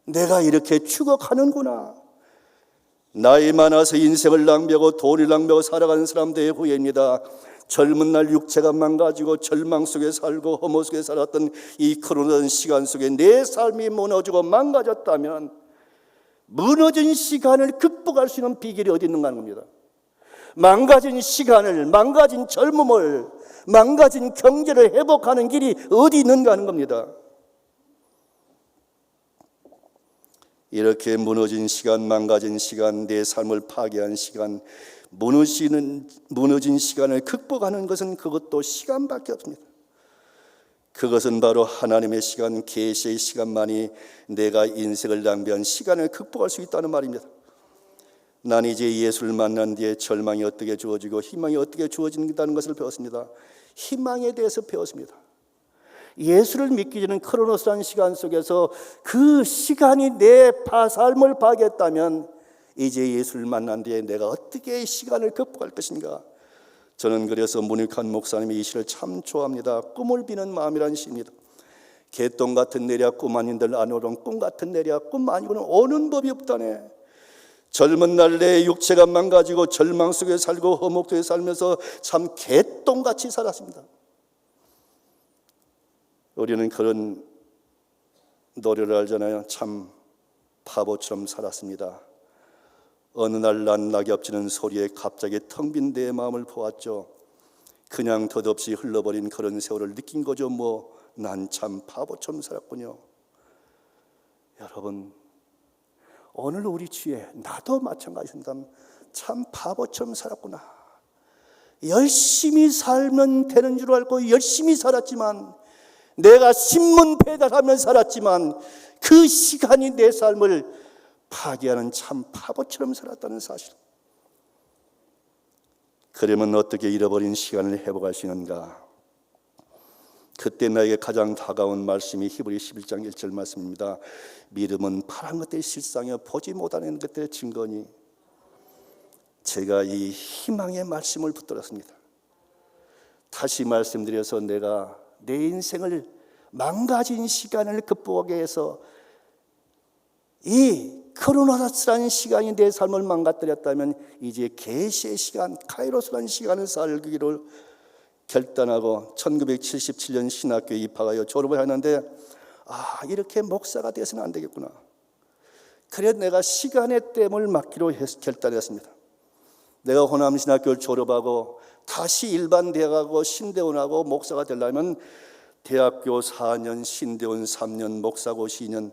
내가 이렇게 죽어가는구나. 나이 많아서 인생을 낭비하고 돈을 낭비하고 살아가는 사람들의 후회입니다. 젊은 날 육체가 망가지고 절망 속에 살고 허무 속에 살았던 이 코로나 시간 속에 내 삶이 무너지고 망가졌다면, 무너진 시간을 극복할 수 있는 비결이 어디 있는가 하는 겁니다. 망가진 시간을, 망가진 젊음을, 망가진 경제를 회복하는 길이 어디 있는가 하는 겁니다. 이렇게 무너진 시간, 망가진 시간, 내 삶을 파괴한 시간, 무너진 시간을 극복하는 것은 그것도 시간밖에 없습니다. 그것은 바로 하나님의 시간, 계시의 시간만이 내가 인생을 낭비한 시간을 극복할 수 있다는 말입니다. 난 이제 예수를 만난 뒤에 절망이 어떻게 주어지고 희망이 어떻게 주어진다는 것을 배웠습니다. 희망에 대해서 배웠습니다. 예수를 믿기 전에 크로노스라는 시간 속에서 그 시간이 내 삶을 파괴했다면 이제 예수를 만난 뒤에 내가 어떻게 시간을 극복할 것인가? 저는 그래서 문익환 목사님의 이 시를 참 좋아합니다. 꿈을 비는 마음이라는 시입니다. 개똥 같은 내랴 꿈 아닌들 안오론 꿈 같은 내랴 꿈 아니고는 오는 법이 없다네. 젊은 날 내 육체가 망가지고 절망 속에 살고 허목 속에 살면서 참 개똥같이 살았습니다. 우리는 그런 노래를 알잖아요. 참 바보처럼 살았습니다. 어느 날 난 낙엽지는 소리에 갑자기 텅 빈 내 마음을 보았죠. 그냥 덧없이 흘러버린 그런 세월을 느낀 거죠. 난 참 바보처럼 살았군요. 여러분, 오늘 우리 주위에 나도 마찬가지입니다. 참 바보처럼 살았구나. 열심히 살면 되는 줄 알고 열심히 살았지만, 내가 신문 배달하며 살았지만 그 시간이 내 삶을 파괴하는 참 바보처럼 살았다는 사실. 그러면 어떻게 잃어버린 시간을 회복할 수 있는가? 그때 나에게 가장 다가온 말씀이 히브리 11장 1절 말씀입니다. 믿음은 바란 것들의 실상이요 보지 못하는 것들의 증거니. 제가 이 희망의 말씀을 붙들었습니다. 다시 말씀드려서 내가 내 인생을 망가진 시간을 극복하기 위해서 이 크로노스라는 시간이 내 삶을 망가뜨렸다면 이제 계시의 시간, 카이로스라는 시간을 살기로 결단하고 1977년 신학교에 입학하여 졸업을 하는데 이렇게 목사가 되어서는 안 되겠구나. 그래서 내가 시간의 땜을 맡기로 결단했습니다. 내가 호남신학교를 졸업하고 다시 일반 대학하고 신대원하고 목사가 되려면 대학교 4년, 신대원 3년, 목사고 2년,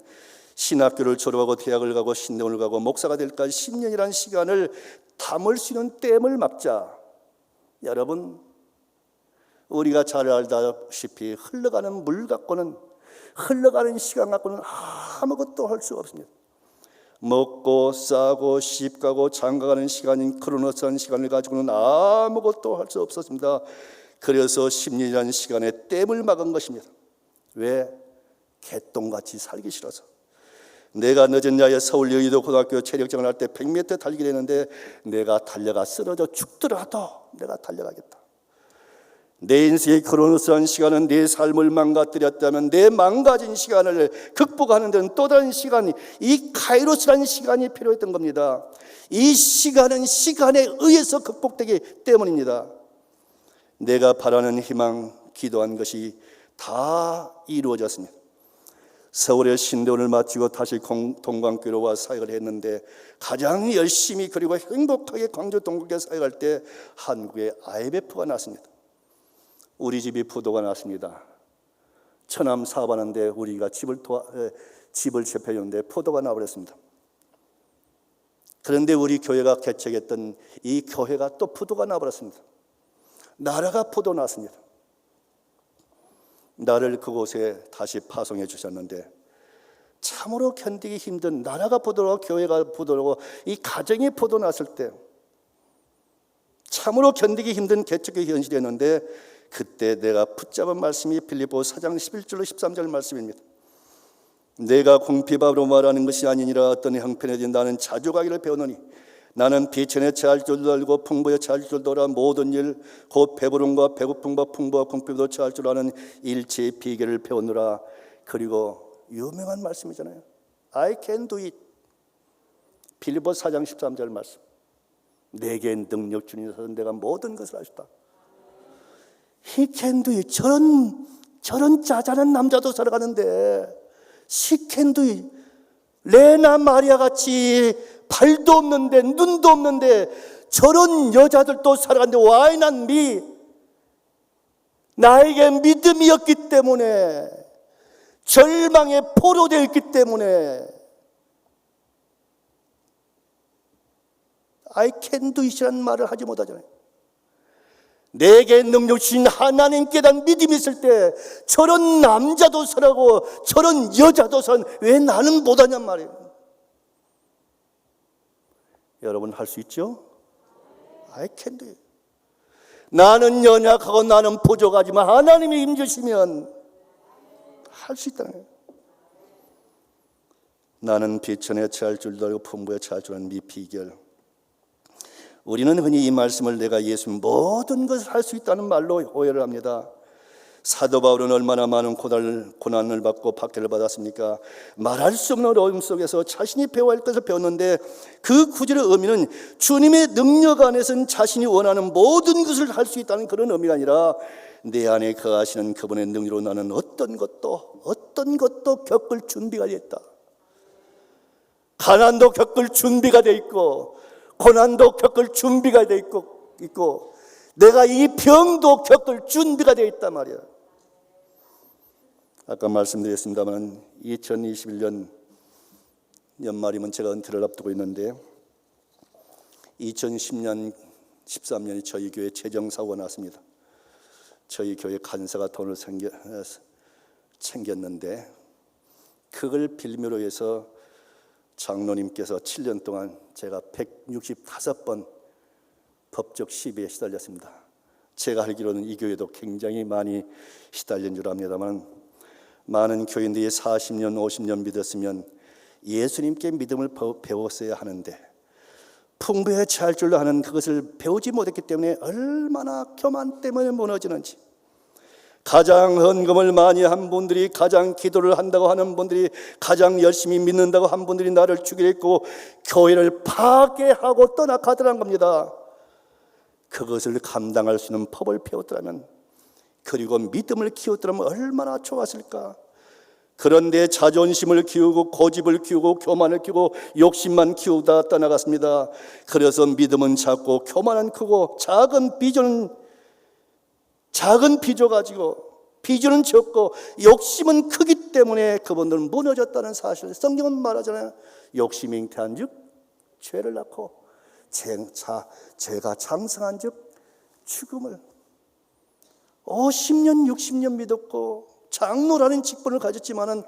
신학교를 졸업하고 대학을 가고 신대원을 가고 목사가 될까지 10년이라는 시간을 담을 수 있는 댐을 막자. 여러분, 우리가 잘 알다시피 흘러가는 물 갖고는, 흘러가는 시간 갖고는 아무것도 할 수가 없습니다. 먹고 싸고 씹가고 장가가는 시간인 크로노스라는 시간을 가지고는 아무것도 할 수 없었습니다. 그래서 10년이라는 시간에 댐을 막은 것입니다. 왜? 개똥같이 살기 싫어서. 내가 늦은 나이에 서울 여의도 고등학교 체력장을 할 때 100m 달리기를 했는데 내가 달려가 쓰러져 죽더라도 내가 달려가겠다. 내 인생의 크로노스라는 시간은 내 삶을 망가뜨렸다면 내 망가진 시간을 극복하는 데는 또 다른 시간이, 이 카이로스라는 시간이 필요했던 겁니다. 이 시간은 시간에 의해서 극복되기 때문입니다. 내가 바라는 희망, 기도한 것이 다 이루어졌습니다. 서울의 신대원을 마치고 다시 동광교로 와 사역을 했는데 가장 열심히 그리고 행복하게 광주 동국에 사역할 때 한국에 IMF가 났습니다. 우리 집이 부도가 났습니다. 처남 사업하는데 우리가 집을 접해줬는데 포도가 나버렸습니다. 그런데 우리 교회가 개척했던 이 교회가 또 부도가 나버렸습니다. 나라가 부도 났습니다. 나를 그곳에 다시 파송해 주셨는데 참으로 견디기 힘든, 나라가 부도로 교회가 부도로 이 가정이 부도 났을 때 참으로 견디기 힘든 개척의 현실이었는데 그때 내가 붙잡은 말씀이 빌립보 4장 11절로 13절 말씀입니다. 내가 궁핍함으로 말하는 것이 아니니라. 어떤 형편에든지 나는 자주 가기를 배우노니 나는 비천에 처할 줄도 알고 풍부에 처할 줄도 알아. 모든 일 곧 배부름과 배고픔과 풍부와 궁핍도 처할 줄 아는 일체의 비결을 배우느라. 그리고 유명한 말씀이잖아요. I can do it. 빌립보 4장 13절 말씀. 내게 능력 주니 내가 모든 것을 할 수 있다. He can do it. 저런 짜잘한 남자도 살아가는데 She can do it. 레나 마리아 같이 발도 없는데 눈도 없는데 저런 여자들도 살아가는데 Why not me? 나에게 믿음이었기 때문에, 절망에 포로되어 있기 때문에 I can do it이라는 말을 하지 못하잖아요. 내게 능력 주신 하나님께 대한 믿음이 있을 때 저런 남자도 살아고 저런 여자도 산, 왜 나는 못하냔 말이에요. 여러분 할 수 있죠? I can do it. 나는 연약하고 나는 부족하지만 하나님이 힘주시면 할 수 있다는 거예요. 나는 비천에 처할 줄도 알고 풍부에 처할 줄 아는 미비결. 우리는 흔히 이 말씀을 내가 예수님 모든 것을 할 수 있다는 말로 오해를 합니다. 사도 바울은 얼마나 많은 고난을 받고 박해를 받았습니까? 말할 수 없는 어려움 속에서 자신이 배워야 할 것을 배웠는데, 그 구절의 의미는 주님의 능력 안에서는 자신이 원하는 모든 것을 할 수 있다는 그런 의미가 아니라, 내 안에 거하시는 그분의 능력으로 나는 어떤 것도 겪을 준비가 되어 있다. 가난도 겪을 준비가 되어 있고, 고난도 겪을 준비가 되어 있고, 내가 이 병도 겪을 준비가 되어 있단 말이야. 아까 말씀드렸습니다만 2021년 연말이면 제가 은퇴를 앞두고 있는데, 2010년 13년에 저희 교회 재정사고가 났습니다. 저희 교회 간사가 돈을 챙겼는데, 그걸 빌미로 해서 장로님께서 7년 동안 제가 165번 법적 시비에 시달렸습니다. 제가 알기로는 이 교회도 굉장히 많이 시달린 줄 압니다만, 많은 교인들이 40년 50년 믿었으면 예수님께 믿음을 배웠어야 하는데, 풍부에 처할 줄로 아는 그것을 배우지 못했기 때문에 얼마나 교만 때문에 무너지는지, 가장 헌금을 많이 한 분들이, 가장 기도를 한다고 하는 분들이, 가장 열심히 믿는다고 한 분들이 나를 죽이려 했고 교회를 파괴하고 떠나가더란 겁니다. 그것을 감당할 수 있는 법을 배웠더라면, 그리고 믿음을 키웠더라면 얼마나 좋았을까. 그런데 자존심을 키우고 고집을 키우고 교만을 키우고 욕심만 키우다 떠나갔습니다. 그래서 믿음은 작고 교만은 크고 작은 비조 가지고, 비전은 적고 욕심은 크기 때문에 그분들은 무너졌다는 사실을 성경은 말하잖아요. 욕심이 잉태한즉 죄를 낳고 죄가 장성한즉 죽음을. 50년 60년 믿었고 장로라는 직분을 가졌지만은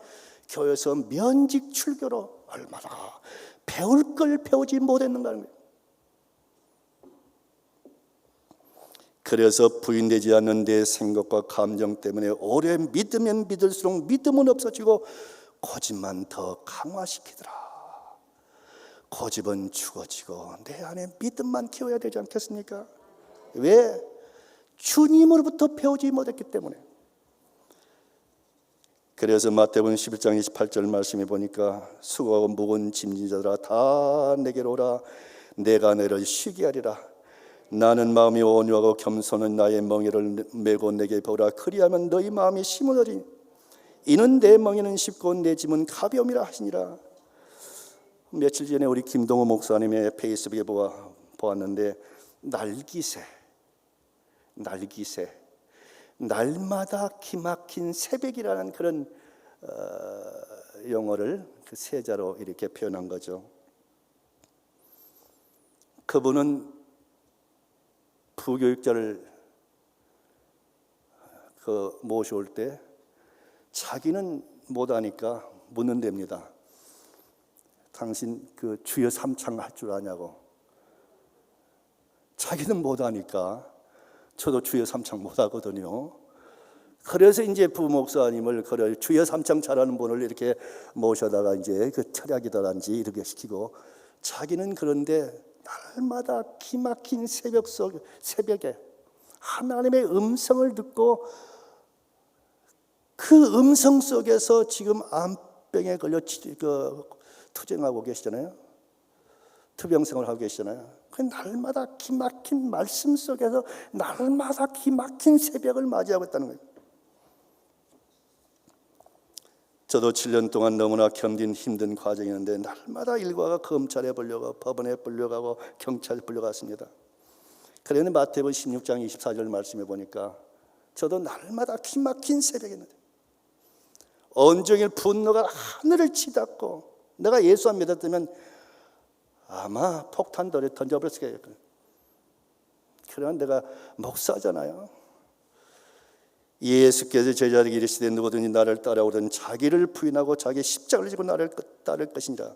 교회에서 면직 출교로 얼마나 배울 걸 배우지 못했는가는 거예요. 그래서 부인되지 않는 내 생각과 감정 때문에 오래 믿으면 믿을수록 믿음은 없어지고 고집만 더 강화시키더라. 고집은 죽어지고 내 안에 믿음만 키워야 되지 않겠습니까? 왜? 주님으로부터 배우지 못했기 때문에. 그래서 마태복음 11장 28절 말씀해 보니까, 수고하고 무거운 짐진 자들아 다 내게로 오라, 내가 너를 쉬게 하리라. 나는 마음이 온유하고 겸손한 나의 멍에를 메고 내게 보라. 그리하면 너희 마음이 심으리니 이는 내 멍에는 쉽고 내 짐은 가벼움이라 하시니라. 며칠 전에 우리 김동호 목사님의 페이스북에 보았는데, 날기새, 날마다 기막힌 새벽이라는 그런 용어를 그 세자로 이렇게 표현한 거죠. 그분은 부교육자를 모셔올 때 자기는 못하니까 묻는답니다. 당신 그 주여 삼창 할 줄 아냐고. 자기는 못하니까, 저도 주여 삼창 못하거든요. 그래서 이제 부목사님을 주여 삼창 잘하는 분을 이렇게 모셔다가 이제 그 철학이다든지 이렇게 시키고, 자기는 그런데 날마다 기막힌 새벽에 하나님의 음성을 듣고, 그 음성 속에서 지금 암병에 걸려 투쟁하고 계시잖아요. 투병생활을 하고 계시잖아요. 그 날마다 기막힌 말씀 속에서 날마다 기막힌 새벽을 맞이하고 있다는 거예요. 저도 7년 동안 너무나 견딘 힘든 과정이었는데, 날마다 일과가 검찰에 불려가고 법원에 불려가고 경찰에 불려갔습니다. 그런데 마태복음 16장 24절 말씀해 보니까 저도 날마다 기막힌 새벽이었는데, 온종일 분노가 하늘을 치닫고, 내가 예수 안 믿었다면 아마 폭탄들에 던져버렸을 거예요. 그러나 내가 목사잖아요. 예수께서 제자들에게 이르시되 누구든지 나를 따라오든 자기를 부인하고 자기 십자가를 지고 나를 따를 것이니라.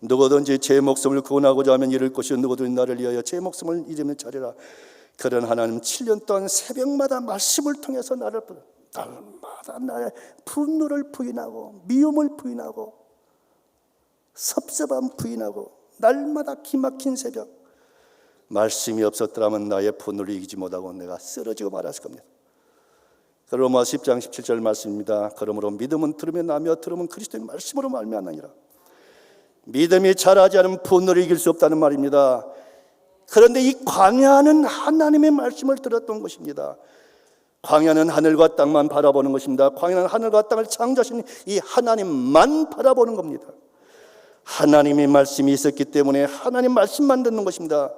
누구든지 제 목숨을 구원하고자 하면 잃을 것이요 누구든지 나를 위하여 제 목숨을 잃으면 자리라. 그런 하나님 7년 동안 새벽마다 말씀을 통해서 날마다 날마다 나의 분노를 부인하고 미움을 부인하고 섭섭함 부인하고 날마다 기막힌 새벽, 말씀이 없었더라면 나의 분노를 이기지 못하고 내가 쓰러지고 말았을 겁니다. 로마 10장 17절 말씀입니다. 그러므로 믿음은 들으며 나며 들으면 그리스도의 말씀으로 말미암느니라. 믿음이 자라지 않으면 분노를 이길 수 없다는 말입니다. 그런데 이 광야는 하나님의 말씀을 들었던 것입니다. 광야는 하늘과 땅만 바라보는 것입니다. 광야는 하늘과 땅을 창조하신 이 하나님만 바라보는 겁니다. 하나님의 말씀이 있었기 때문에 하나님 말씀만 듣는 것입니다.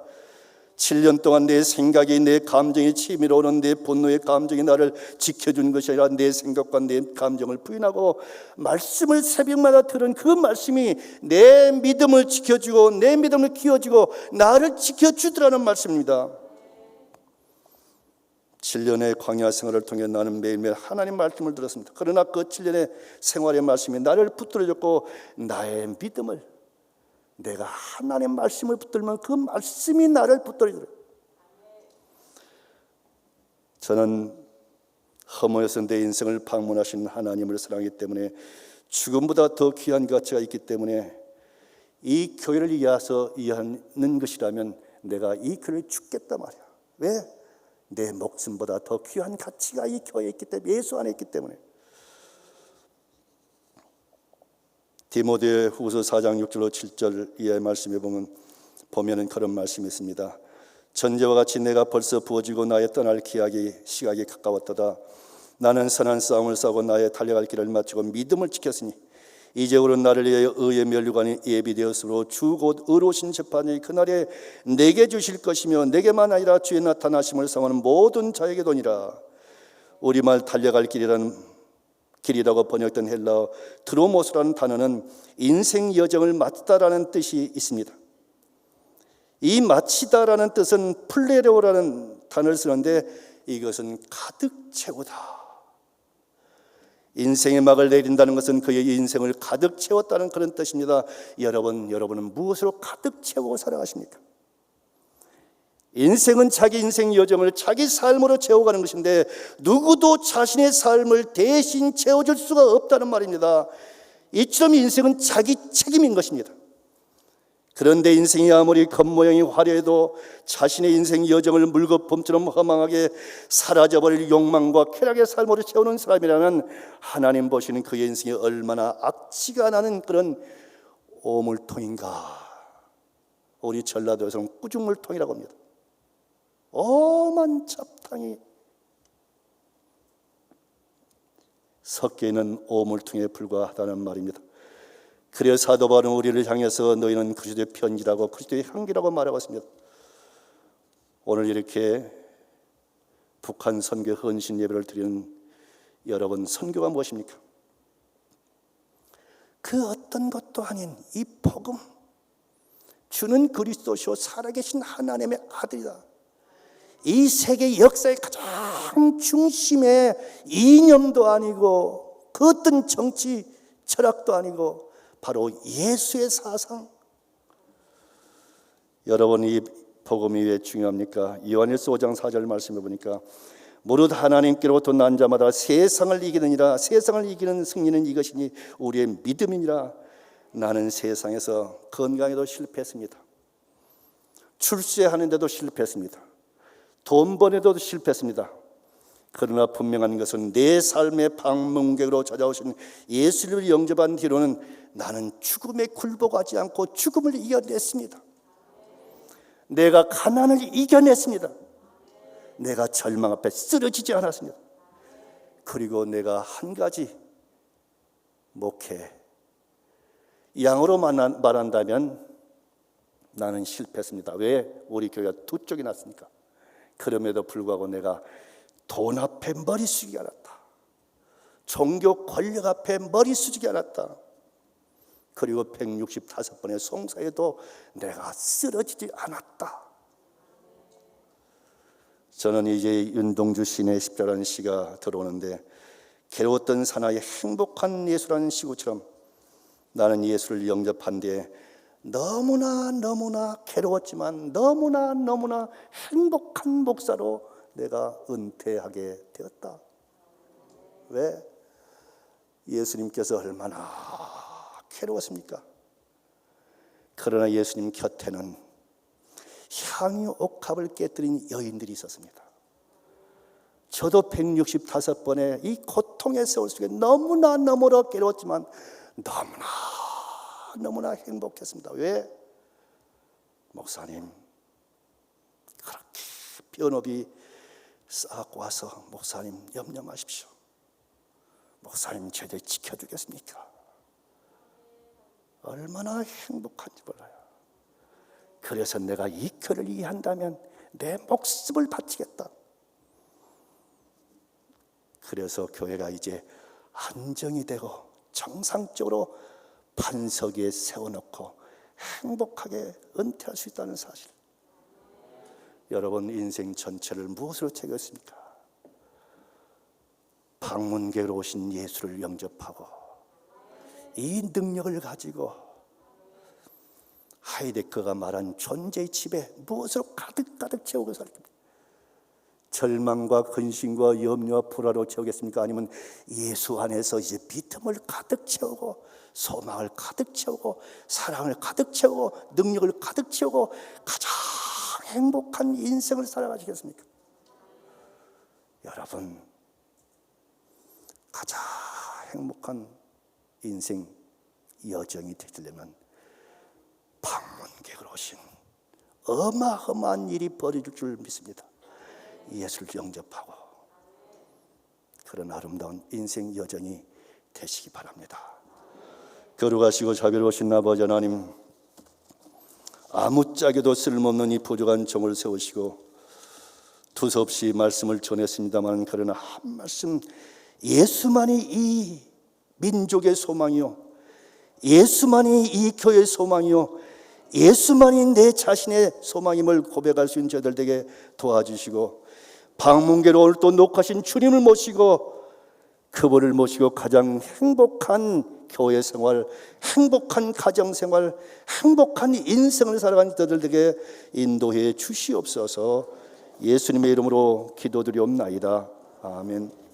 7년 동안 내 생각이, 내 감정이 치밀어 오는 내 분노의 감정이 나를 지켜준 것이 아니라 내 생각과 내 감정을 부인하고 말씀을 새벽마다 들은 그 말씀이 내 믿음을 지켜주고 내 믿음을 키워주고 나를 지켜주더라는 말씀입니다. 7년의 광야 생활을 통해 나는 매일매일 하나님 말씀을 들었습니다. 그러나 그 7년의 생활의 말씀이 나를 붙들어줬고 나의 믿음을, 내가 하나님 말씀을 붙들면 그 말씀이 나를 붙들어줘요. 저는 허무에서 내 인생을 방문하신 하나님을 사랑하기 때문에 죽음보다 더 귀한 가치가 있기 때문에 이 교회를 이해하는 것이라면 내가 이 교회를 죽겠단 말이야. 왜? 내 목숨보다 더 귀한 가치가 이 교회에 있기 때문에, 예수 안에 있기 때문에. 디모데 후서 4장 6절로 7절 이하의 말씀에 보면은 그런 말씀이 있습니다. 전제와 같이 내가 벌써 부어지고 나의 떠날 시각이 가까웠도다. 나는 선한 싸움을 싸고 나의 달려갈 길을 마치고 믿음을 지켰으니 이제부로 나를 위하여 의의 면류관이 예비되었으므로 주 곧 의로우신 재판이 그날에 내게 주실 것이며 내게만 아니라 주의 나타나심을 성하는 모든 자에게도니라. 우리말 달려갈 길이라고 번역된 헬라어 드로모스라는 단어는 인생 여정을 마치다라는 뜻이 있습니다. 이 마치다라는 뜻은 플레레오라는 단어를 쓰는데 이것은 가득 채우다. 인생의 막을 내린다는 것은 그의 인생을 가득 채웠다는 그런 뜻입니다. 여러분은 무엇으로 가득 채우고 살아가십니까? 인생은 자기 인생 여정을 자기 삶으로 채워가는 것인데 누구도 자신의 삶을 대신 채워줄 수가 없다는 말입니다. 이처럼 인생은 자기 책임인 것입니다. 그런데 인생이 아무리 겉모양이 화려해도 자신의 인생 여정을 물거품처럼 허망하게 사라져버릴 욕망과 쾌락의 삶으로 채우는 사람이라면 하나님 보시는 그의 인생이 얼마나 악취가 나는 그런 오물통인가. 우리 전라도에서는 꾸중물통이라고 합니다. 오만 잡탕이 섞여 있는 오물통에 불과하다는 말입니다. 그래서 사도 바울은 우리를 향해서 너희는 그리스도의 편지라고 그리스도의 향기라고 말하고 있습니다. 오늘 이렇게 북한 선교 헌신 예배를 드리는 여러분, 선교가 무엇입니까? 그 어떤 것도 아닌 이 복음, 주는 그리스도시요 살아계신 하나님의 아들이다. 이 세계 역사의 가장 중심에 이념도 아니고 그 어떤 정치 철학도 아니고 바로 예수의 사상. 여러분, 이 복음이 왜 중요합니까? 요한일서 5장 4절 말씀해 보니까 무릇 하나님께로부터 난 자마다 세상을 이기느니라. 세상을 이기는 승리는 이것이니 우리의 믿음이니라. 나는 세상에서 건강에도 실패했습니다. 출세하는데도 실패했습니다. 돈 버는데도 실패했습니다. 그러나 분명한 것은 내 삶의 방문객으로 찾아오신 예수를 영접한 뒤로는 나는 죽음에 굴복하지 않고 죽음을 이겨냈습니다. 내가 가난을 이겨냈습니다. 내가 절망 앞에 쓰러지지 않았습니다. 그리고 내가 한 가지 목회, 양으로 말한다면 나는 실패했습니다. 왜? 우리 교회가 두 쪽이 났으니까. 그럼에도 불구하고 내가 돈 앞에 머리 숙이지 않았다. 종교 권력 앞에 머리 숙이지 않았다. 그리고 165번의 송사에도 내가 쓰러지지 않았다. 저는 이제 윤동주 시인의 십자라는 시가 들어오는데 괴로웠던 사나이의 행복한 예수라는 시구처럼 나는 예수를 영접한 뒤에 너무나 괴로웠지만 너무나 행복한 목사로 내가 은퇴하게 되었다. 왜? 예수님께서 얼마나 괴로웠습니까? 그러나 예수님 곁에는 향유 옥합을 깨뜨린 여인들이 있었습니다. 저도 165번의 이 고통의 세월 속에 너무나 괴로웠지만 너무나 행복했습니다. 왜? 목사님 그렇게 변호비 쌓고 와서 목사님 염려 마십시오. 목사님 제대로 지켜주겠습니까? 얼마나 행복한지 몰라요. 그래서 내가 이 교회를 이해한다면 내 목숨을 바치겠다. 그래서 교회가 이제 안정이 되고 정상적으로 판석 위에 세워놓고 행복하게 은퇴할 수 있다는 사실. 여러분 인생 전체를 무엇으로 채웠습니까? 방문객으로 오신 예수를 영접하고 이 능력을 가지고 하이데커가 말한 존재의 집에 무엇으로 가득 채우고 살겠습니까? 절망과 근심과 염려와 불화로 채우겠습니까? 아니면 예수 안에서 이제 믿음을 가득 채우고 소망을 가득 채우고 사랑을 가득 채우고 능력을 가득 채우고 가장 행복한 인생을 살아가시겠습니까? 여러분 가장 행복한 인생 여정이 되시려면 방문객으로 오신 어마어마한 일이 벌어질 줄 믿습니다. 예수를 영접하고 그런 아름다운 인생 여정이 되시기 바랍니다. 거룩하시고 자비로우신 아버지 하나님, 아무짝에도 쓸모없는 이 부족한 종을 세우시고 두서없이 말씀을 전했습니다만, 그러나 한 말씀, 예수만이 이 민족의 소망이요, 예수만이 이 교회의 소망이요, 예수만이 내 자신의 소망임을 고백할 수 있는 저들 되게 도와주시고, 방문객으로 오늘 또 녹하신 주님을 모시고 그분을 모시고 가장 행복한 교회 생활, 행복한 가정 생활, 행복한 인생을 살아가는 저들 되게 인도해 주시옵소서. 예수님의 이름으로 기도드리옵나이다. 아멘.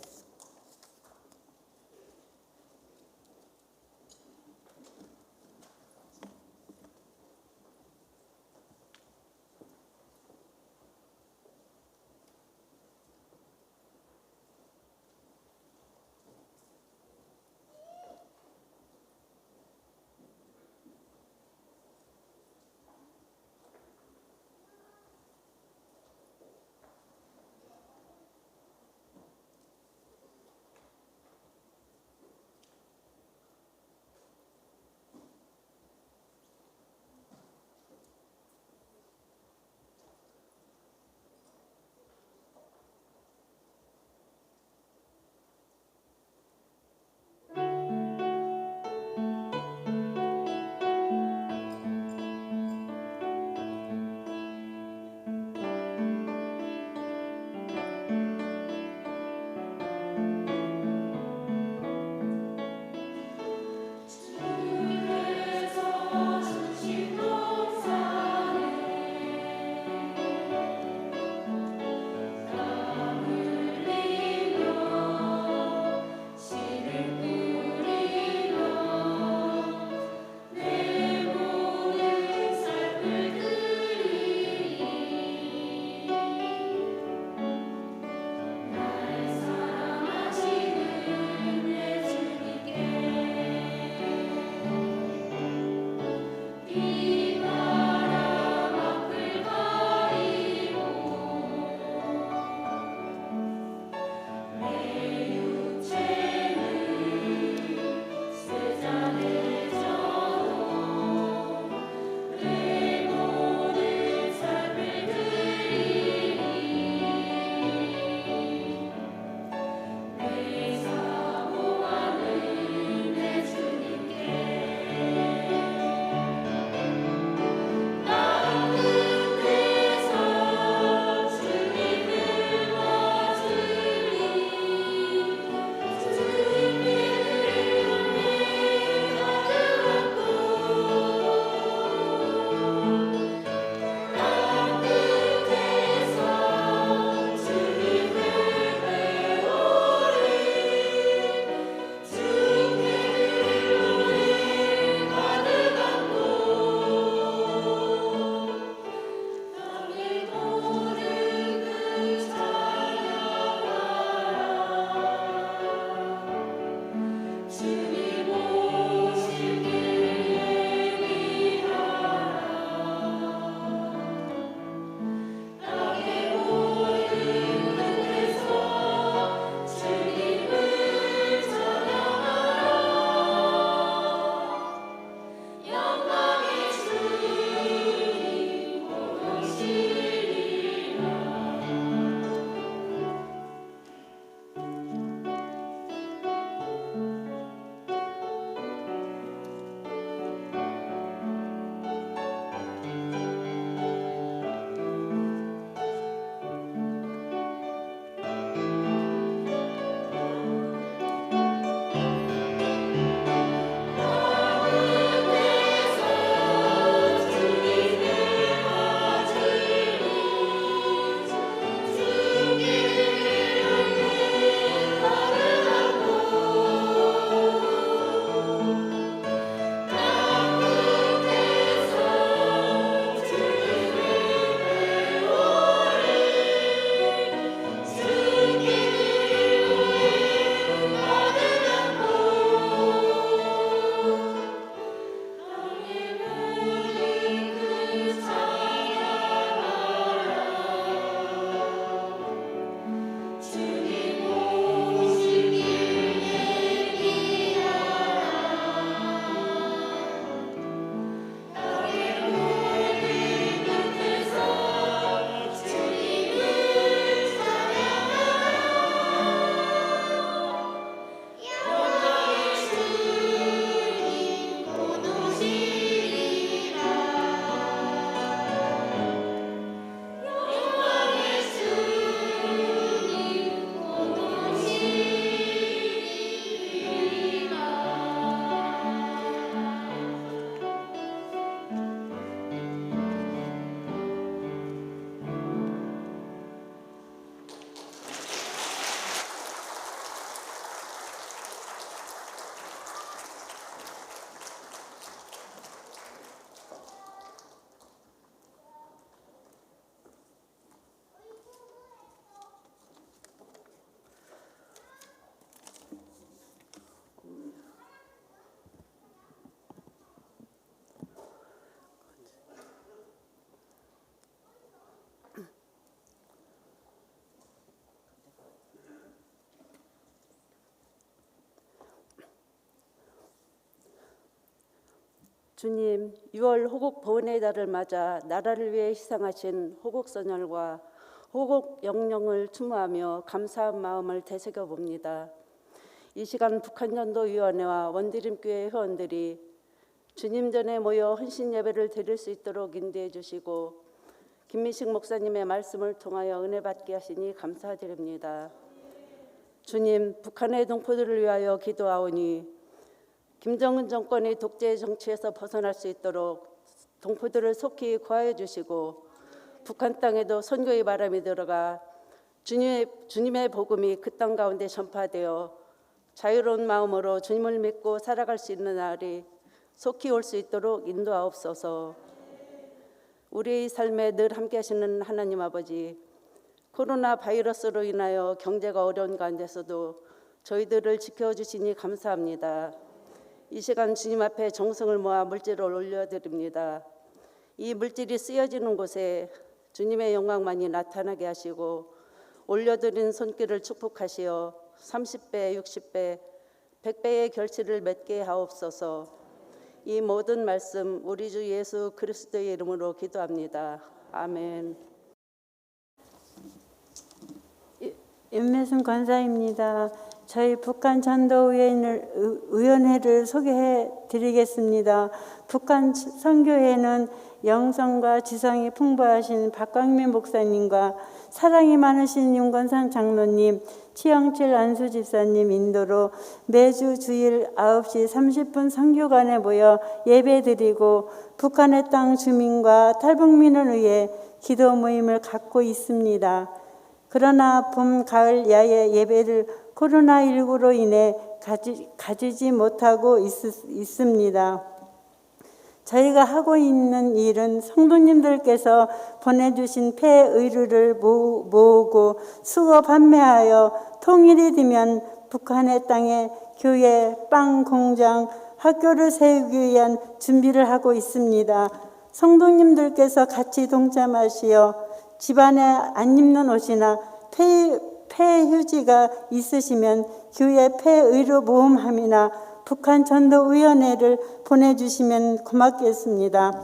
주님, 6월 호국 보훈의 달을 맞아 나라를 위해 희생하신 호국 선열과 호국 영령을 추모하며 감사한 마음을 되새겨 봅니다. 이 시간 북한전도위원회와 원드림교회 회원들이 주님 전에 모여 헌신 예배를 드릴 수 있도록 인도해 주시고 김민식 목사님의 말씀을 통하여 은혜 받게 하시니 감사드립니다. 주님, 북한의 동포들을 위하여 기도하오니 김정은 정권의 독재 정치에서 벗어날 수 있도록 동포들을 속히 구하여 주시고 북한 땅에도 선교의 바람이 들어가 주님의 복음이 그 땅 가운데 전파되어 자유로운 마음으로 주님을 믿고 살아갈 수 있는 날이 속히 올 수 있도록 인도하옵소서. 우리의 삶에 늘 함께 하시는 하나님 아버지, 코로나 바이러스로 인하여 경제가 어려운 가운데서도 저희들을 지켜주시니 감사합니다. 이 시간 주님 앞에 정성을 모아 물질을 올려드립니다. 이 물질이 쓰여지는 곳에 주님의 영광만이 나타나게 하시고 올려드린 손길을 축복하시어 30배, 60배, 100배의 결실을 맺게 하옵소서. 이 모든 말씀 우리 주 예수 그리스도의 이름으로 기도합니다. 아멘. 윤매순 권사입니다. 저희 북한 전도위원회를 소개해 드리겠습니다. 북한 선교회는 영성과 지성이 풍부하신 박광민 목사님과 사랑이 많으신 윤건산 장로님, 치영칠 안수 집사님 인도로 매주 주일 9시 30분 선교관에 모여 예배드리고 북한의 땅 주민과 탈북민을 위해 기도 모임을 갖고 있습니다. 그러나 봄, 가을, 야외 예배를 코로나19로 인해 가지지 못하고 있습니다. 저희가 하고 있는 일은 성도님들께서 보내주신 폐 의류를 모으고 수거 판매하여 통일이 되면 북한의 땅에 교회, 빵 공장, 학교를 세우기 위한 준비를 하고 있습니다. 성도님들께서 같이 동참하시어 집안에 안 입는 옷이나 폐 휴지가 있으시면 교회 폐 의료 모금함이나 북한 전도위원회를 보내주시면 고맙겠습니다.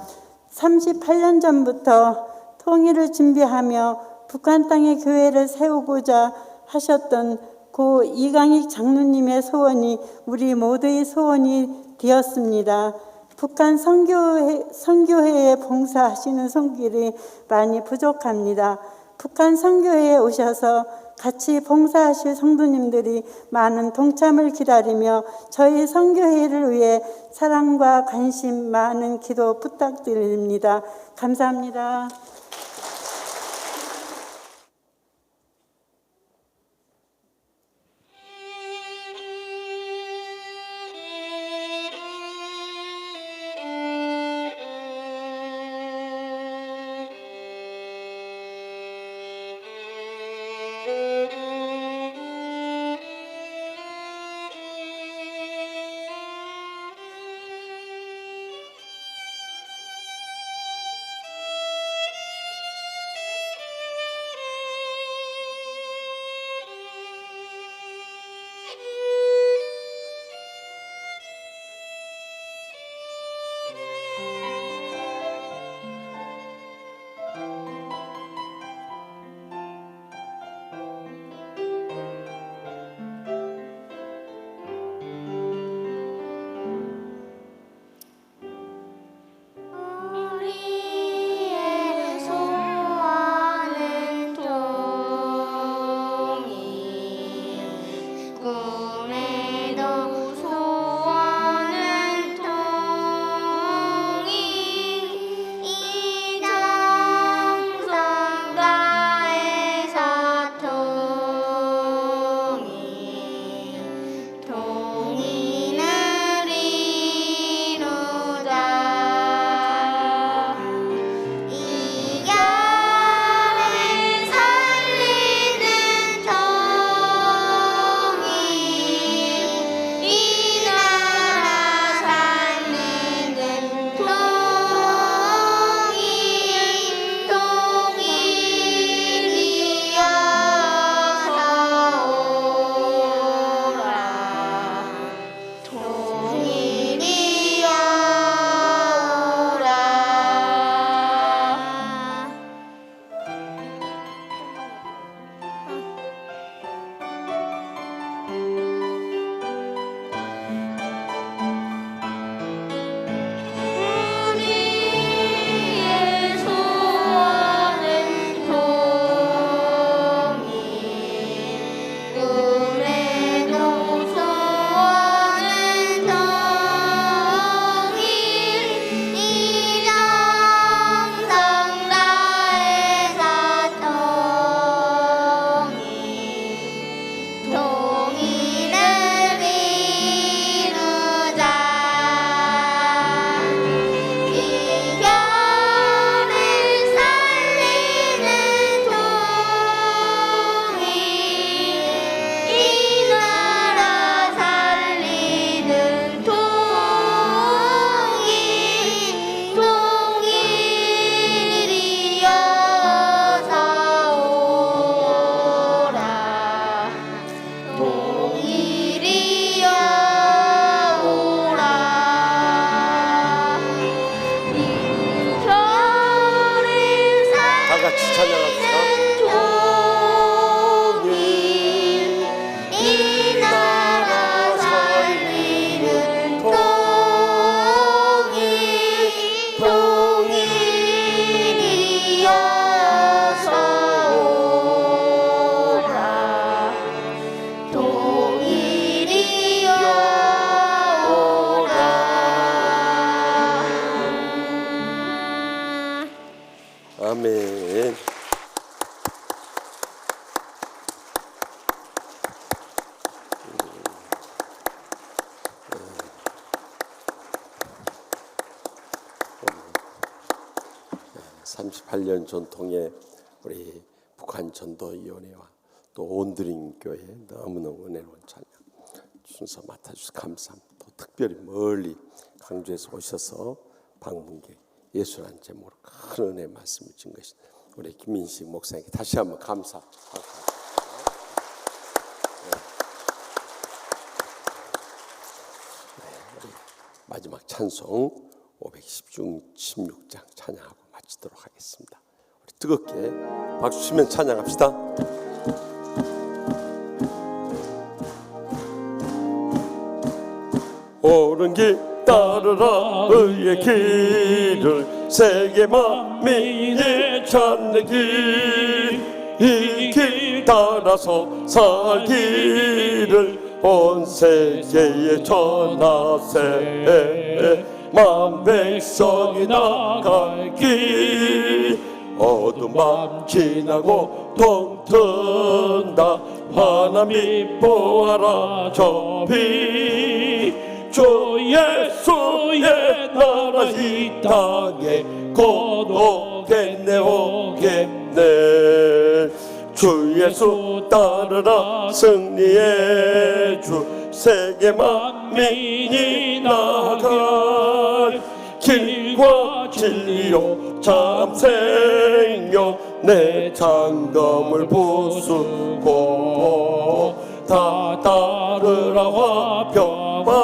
38년 전부터 통일을 준비하며 북한 땅에 교회를 세우고자 하셨던 고 이강익 장로님의 소원이 우리 모두의 소원이 되었습니다. 북한 선교회에 봉사하시는 손길이 많이 부족합니다. 북한 선교회에 오셔서 같이 봉사하실 성도님들이 많은 동참을 기다리며 저희 선교회를 위해 사랑과 관심 많은 기도 부탁드립니다. 감사합니다. 38년 전통의 우리 북한 전도위원회와 또 온드림 교회 너무너무 은혜로운 찬양 순서 맡아주셔서 감사합니다. 또 특별히 멀리 강주에서 오셔서 방문객 예수라는 제목으로 큰 은혜의 말씀을 준 것이 우리 김민식 목사님께 다시 한번 감사합니다. 마지막 찬송 516장 찬양하고 마치도록 하겠습니다. 우리 뜨겁게 박수 치면 찬양합시다. 옳은 길 따르라 의의 길을 세계 만민이 찾는 길 이 길 따라서 살기를 온 세계에 전하세 만 백성이 나갈 길 어두운 밤 지나고 동튼다 하나님 보아라 저 빛 주 예수의 나라 이 땅에 곧 오겠네 오겠네 주 예수 따르라 승리의 주 세계 만민이 나갈 길과 진리요 참 생명 내 장검을 부수고 다 따르라 화평만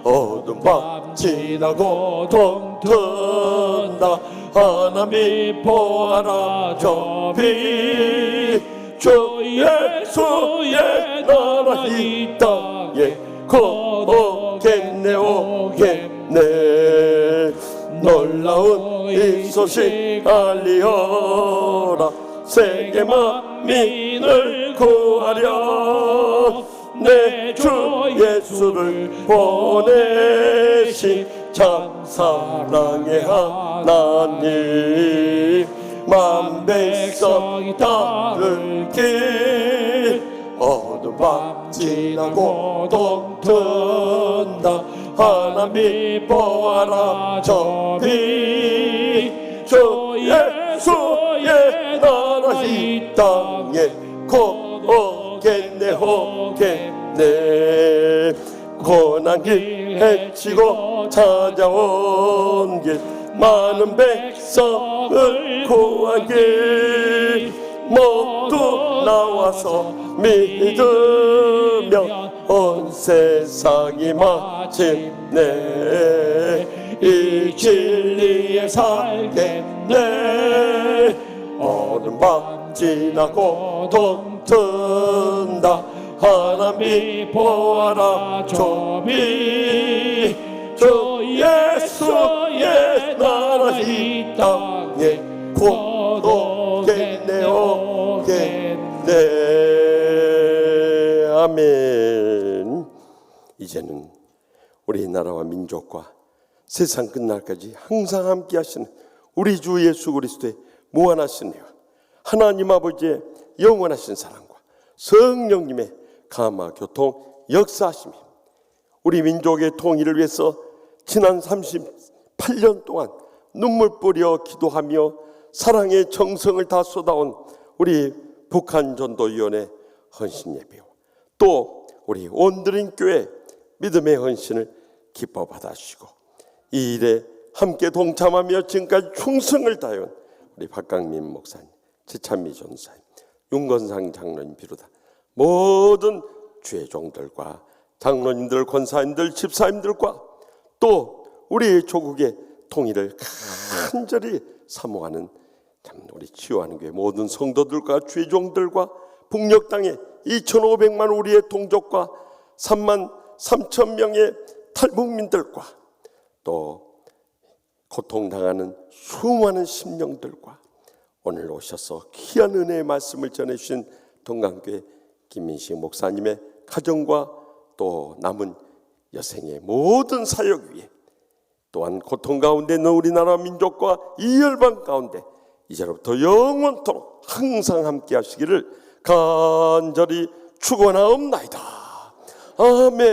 어두운 밤 지나고 동튼다 하나님 보아라 저 빛 주 예수의 나라 이 땅에 곧 오겠네 오겠네 놀라운 이 소식 알리어라 세계 만민을 구하려 내 주 예수를 보내신 참 사랑의 하나님 만 백성이 따를 길 어두운 밤 지나고 동튼다 하나님 보아라 저 빛 주 예수의 나라 이 땅에 곧 오겠네 오겠네 고난길 헤치고 찾아온 길 많은 백성을 구한 길 모두 나와서 믿으며 온 세상이 마침내 이 진리에 살겠네 어느 밤 지나고 동튼다 하나님 보아라 저 빛 주 예수의 나라 이 땅에 곧 오겠네 오겠네 아멘. 이제는 우리 나라와 민족과 세상 끝날까지 항상 함께 하시는 우리 주 예수 그리스도의 무한하신 은혜와 하나님 아버지의 영원하신 사랑과 성령님의 감화 교통 역사하심이 우리 민족의 통일을 위해서 지난 38년 동안 눈물 뿌려 기도하며 사랑의 정성을 다 쏟아온 우리 북한 전도위원회 헌신 예배요 또 우리 온드림 교회 믿음의 헌신을 기뻐 받아주시고 이 일에 함께 동참하며 지금까지 충성을 다해온 우리 박강민 목사님, 지찬미 전사님, 윤건상 장로님 비롯한 모든 주의 종들과 장로님들, 권사님들, 집사님들과 또 우리 조국의 통일을 간절히 사모하는 참 우리 치유하는 교회 모든 성도들과 주의 종들과 북녘 땅에 2,500만 우리의 동족과 3만 3천 명의 탈북민들과 또 고통당하는 수많은 심령들과 오늘 오셔서 귀한 은혜의 말씀을 전해주신 동강교회 김민식 목사님의 가정과 또 남은 여생의 모든 사역 위에 또한 고통 가운데 있는 우리나라 민족과 이 열방 가운데 이제로부터 영원토록 항상 함께 하시기를 간절히 축원하옵나이다. 아멘.